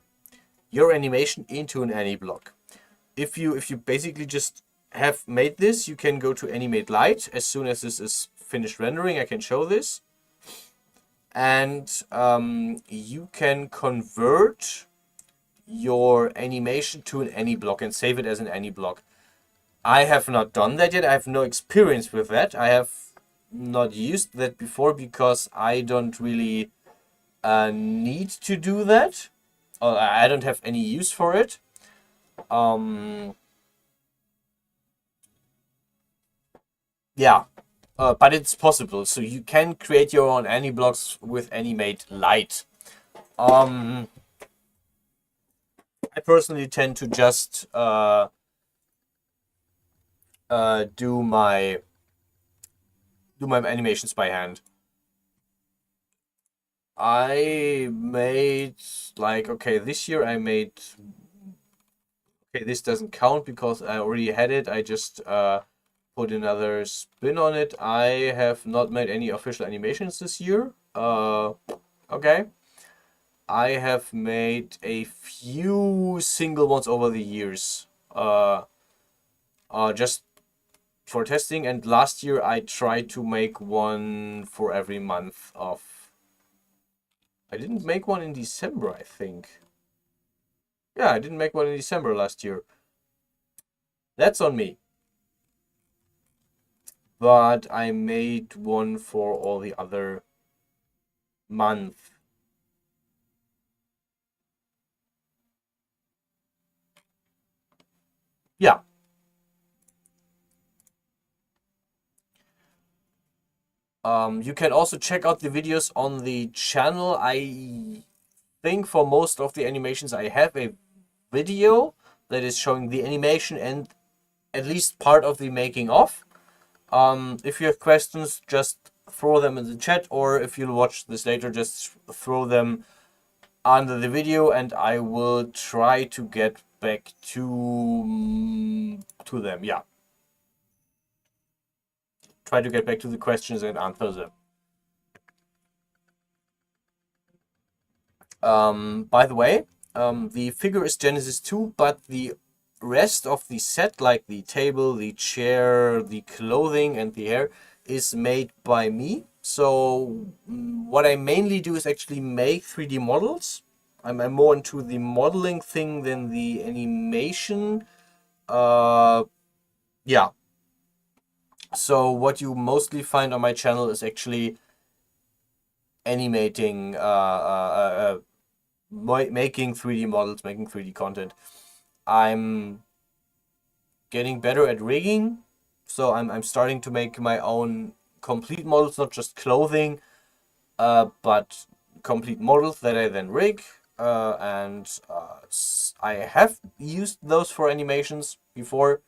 Speaker 1: your animation into an Aniblock. If you basically just have made this, you can go to Animate Light. As soon as this is finished rendering, I can show this. and you can convert your animation to an any block and save it as an any block. I have not done that yet. I have no experience with that. I have not used that before because I don't really need to do that. I don't have any use for it. Yeah, but it's possible. So you can create your own any blocks with Animate Lite. I personally tend to just do my animations by hand. I made like, okay, this year I made, okay, this doesn't count because I already had it. I just put another spin on it. I have not made any official animations this year. Okay. I have made a few single ones over the years. Just for testing, and last year I tried to make one for every month of. I didn't make one in December, I think. Yeah, I didn't make one in December last year. That's on me. But I made one for all the other month. Yeah. You can also check out the videos on the channel. I think for most of the animations I have a video that is showing the animation and at least part of the making of. If you have questions, just throw them in the chat, or if you'll watch this later, just throw them under the video and I will try to get back to them. Yeah. Try to get back to the questions and answer them. By the way, the figure is Genesis 2, but the rest of the set, like the table, the chair, the clothing, and the hair, is made by me. So what I mainly do is actually make 3D models. I'm more into the modeling thing than the animation. Yeah. So what you mostly find on my channel is actually animating, making 3D models, making 3D content. I'm getting better at rigging, so I'm starting to make my own complete models, not just clothing, but complete models that I then rig. And I have used those for animations before.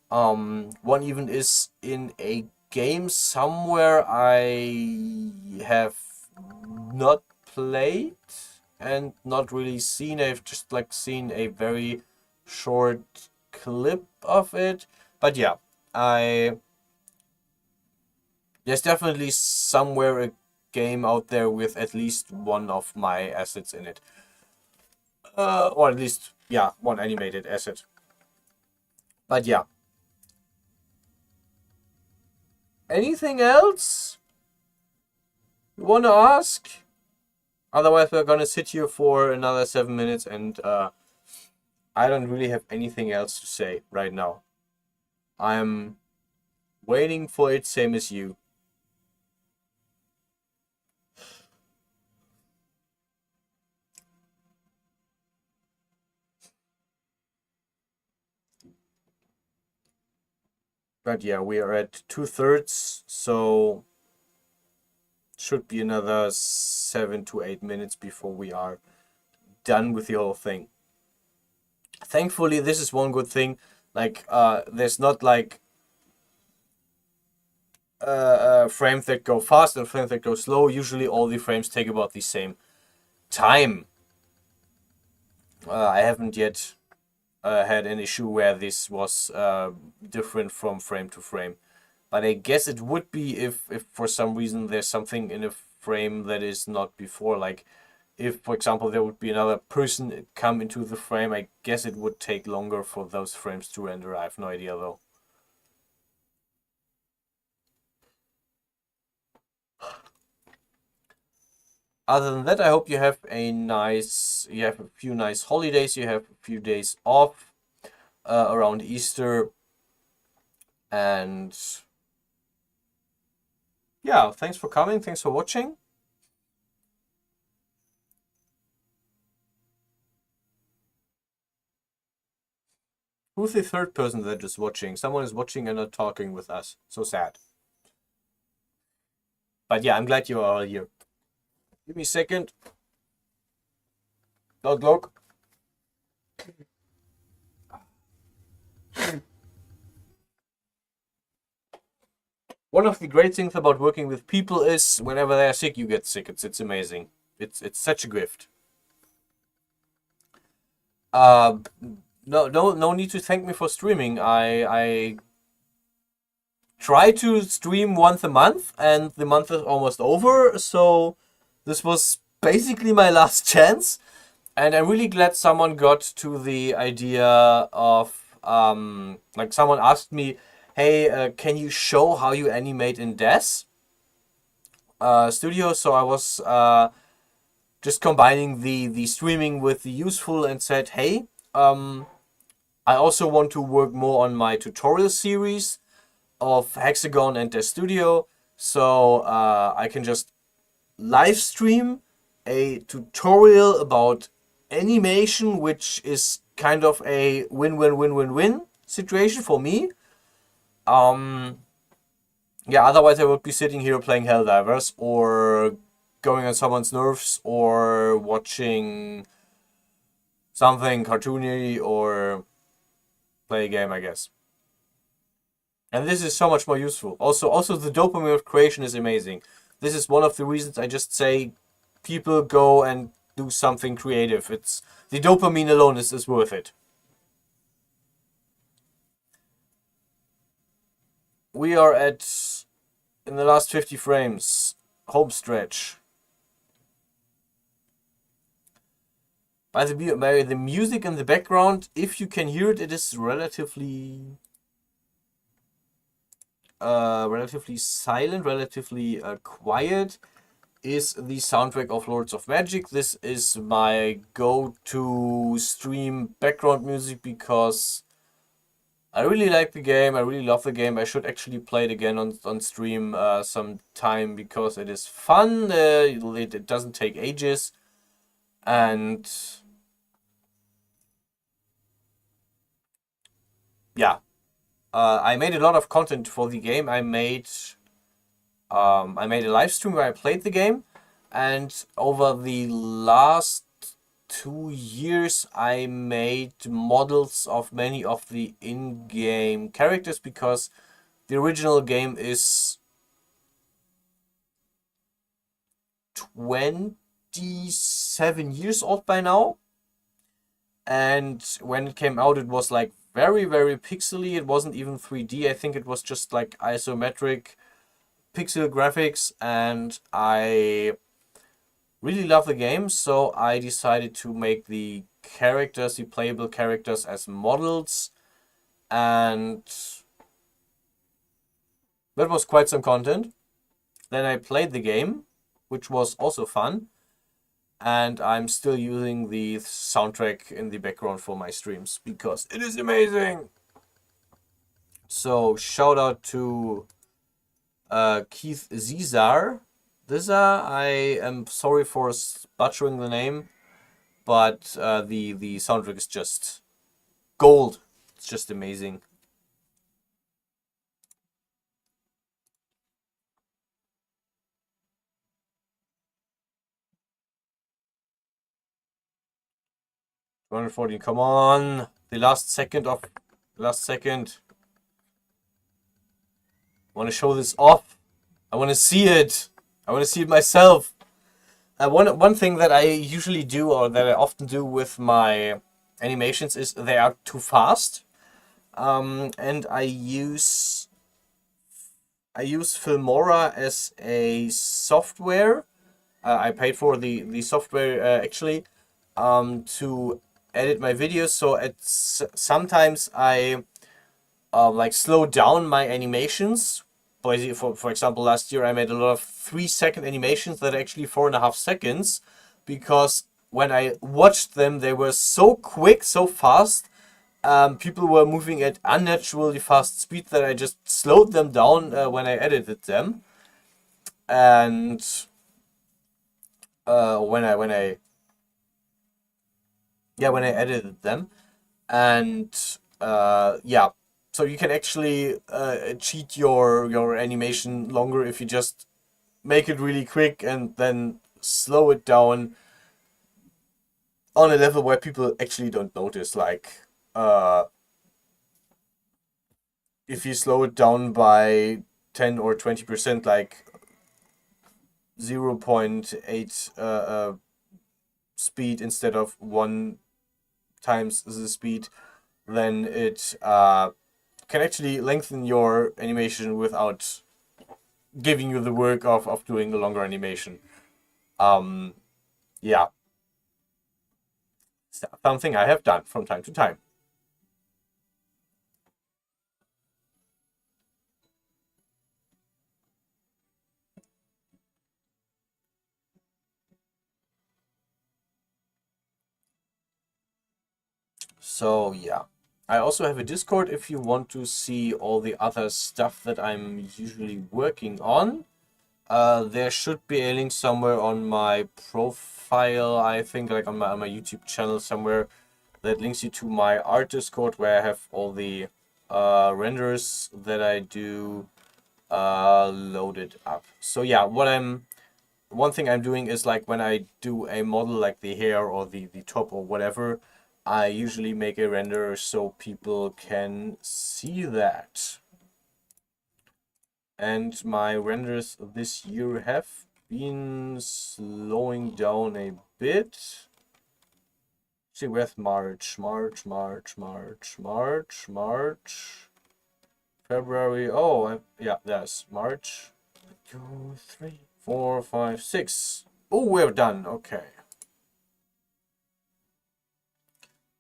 Speaker 1: One even is in a game somewhere I have not played and not really seen. I've just like seen a very short clip of it. But yeah, there's definitely somewhere a game out there with at least one of my assets in it. Or at least, yeah, one animated asset. But yeah. Anything else you want to ask? Otherwise, we're gonna sit here for another 7 minutes, and I don't really have anything else to say right now. I'm waiting for it, same as you. But yeah, we are at 2/3, so should be another 7 to 8 minutes before we are done with the whole thing. Thankfully, this is one good thing. Like, there's not like frames that go fast and frames that go slow. Usually, all the frames take about the same time. I haven't yet had an issue where this was different from frame to frame. But I guess it would be if for some reason there's something in a frame that is not before. Like if, for example, there would be another person come into the frame, I guess it would take longer for those frames to render. I have no idea though. Other than that, I hope you have a few nice holidays. You have a few days off around Easter, and yeah, thanks for coming. Thanks for watching. Who's the third person that is watching? Someone is watching and not talking with us. So sad. But yeah, I'm glad you are all here. Give me a second. Dog look. One of the great things about working with people is whenever they are sick, you get sick. It's amazing. It's such a gift. No need to thank me for streaming. I try to stream once a month, and the month is almost over. So this was basically my last chance, and I'm really glad someone got to the idea of like someone asked me, "Hey, can you show how you animate in DES Studio?" So I was just combining the streaming with the useful and said, "Hey, I also want to work more on my tutorial series of Hexagon and DES Studio, so I can just live stream a tutorial about animation, which is kind of a win-win-win-win-win situation for me. Yeah, otherwise I would be sitting here playing Helldivers or going on someone's nerves or watching something cartoony or play a game, I guess. And this is so much more useful. Also the dopamine of creation is amazing. This is one of the reasons I just say people go and do something creative. It's the dopamine alone is worth it. We are at in the last 50 frames, home stretch. By the music in the background, if you can hear it, it is relatively silent, relatively quiet. Is the soundtrack of Lords of Magic. This is my go-to stream background music because I really like the game. I really love the game. I should actually play it again on stream sometime because it is fun. It doesn't take ages, and yeah, I made a lot of content for the game. I made a live stream where I played the game, and over the last 2 years I made models of many of the in-game characters because the original game is 27 years old by now, and when it came out it was like very pixely. It wasn't even 3D. I think it was just like isometric pixel graphics, and I really love the game, so I decided to make the characters, the playable characters, as models, and that was quite some content. Then I played the game, which was also fun, and I'm still using the soundtrack in the background for my streams because it is amazing. So shout out to Keith Zizar. I am sorry for butchering the name, but the soundtrack is just gold. It's just amazing. $214. Come on, the last second. I want to show this off. I want to see it. I want to see it myself. One thing that I usually do, or that I often do with my animations, is they are too fast, and I use Filmora as a software. I paid for the software actually to edit my videos. So sometimes I like slow down my animations for example, last year I made a lot of 3-second animations that are actually 4.5 seconds, because when I watched them, they were so quick, so fast. People were moving at unnaturally fast speed that I just slowed them down when I edited them. And when I edited them, and yeah, so you can actually cheat your animation longer if you just make it really quick and then slow it down on a level where people actually don't notice. Like if you slow it down by 10 or 20%, like 0.8 speed instead of 1 times the speed, then it can actually lengthen your animation without giving you the work of doing a longer animation. Yeah, something I have done from time to time. So yeah, I also have a Discord if you want to see all the other stuff that I'm usually working on. There should be a link somewhere on my profile, I think, like on my YouTube channel somewhere, that links you to my art Discord, where I have all the renders that I do loaded up. So yeah, one thing I'm doing is, like, when I do a model like the hair or the top or whatever, I usually make a render so people can see that. And my renders this year have been slowing down a bit. See, where's March, February. Oh, yeah, that's March. 2, 3, 4, 5, 6. Oh, we're done. Okay.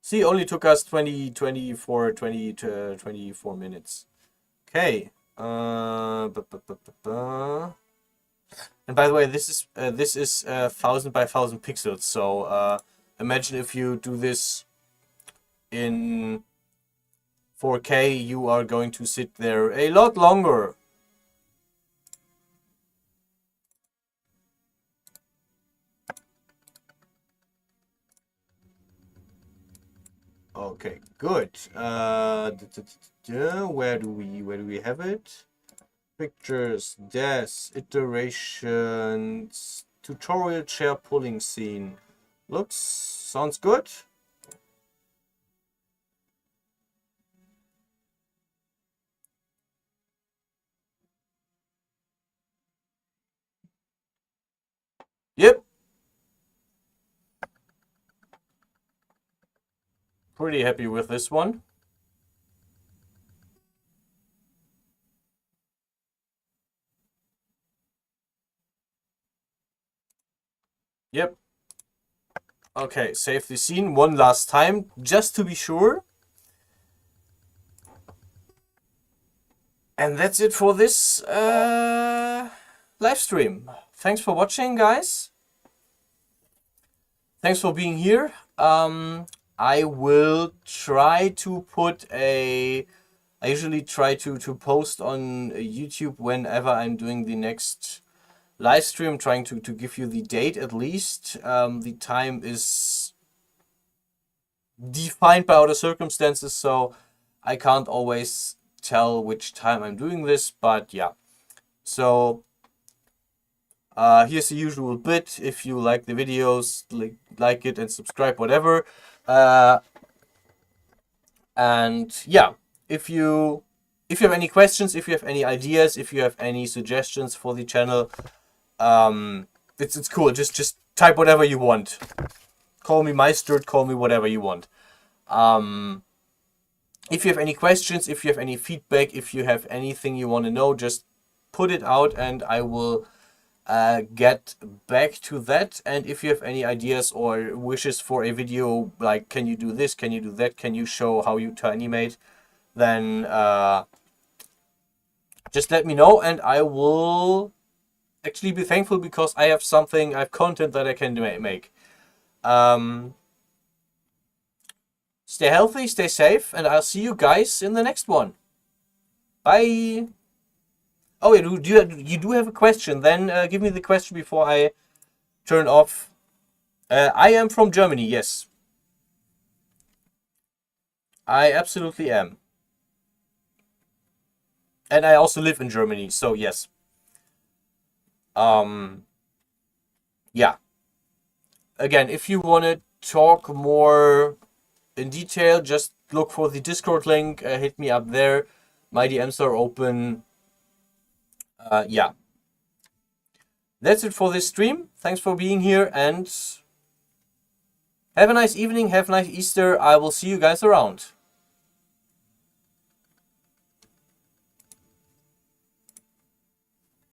Speaker 1: See, only took us 24 minutes. Okay. And by the way, this is 1000 by 1000 pixels. So imagine if you do this in 4K, you are going to sit there a lot longer. Okay, good. Where do we have it? Pictures, deaths, iterations, tutorial chair pulling scene. Sounds good. Yep. Pretty happy with this one. Yep. Okay, save the scene one last time, just to be sure. And that's it for this live stream. Thanks for watching, guys. Thanks for being here. I will try to put I usually try to post on YouTube whenever I'm doing the next live stream, trying to give you the date at least. The time is defined by other circumstances, so I can't always tell which time I'm doing this, but yeah. So here's the usual bit. If you like the videos, like it and subscribe, whatever. And yeah, if you have any questions, if you have any ideas, if you have any suggestions for the channel, it's cool. Just type whatever you want. Call me Meister, call me whatever you want. If you have any questions, if you have any feedback, if you have anything you want to know, just put it out and I will get back to that. And if you have any ideas or wishes for a video, like, can you do this, can you do that, can you show how you to animate, then just let me know, and I will actually be thankful because I have content that I can make. Stay healthy, stay safe, and I'll see you guys in the next one. Bye. Oh, yeah, you do have a question? Then give me the question before I turn off. I am from Germany, yes. I absolutely am. And I also live in Germany, so yes. Yeah. Again, if you want to talk more in detail, just look for the Discord link. Hit me up there. My DMs are open. Yeah. That's it for this stream. Thanks for being here, and have a nice evening. Have a nice Easter. I will see you guys around.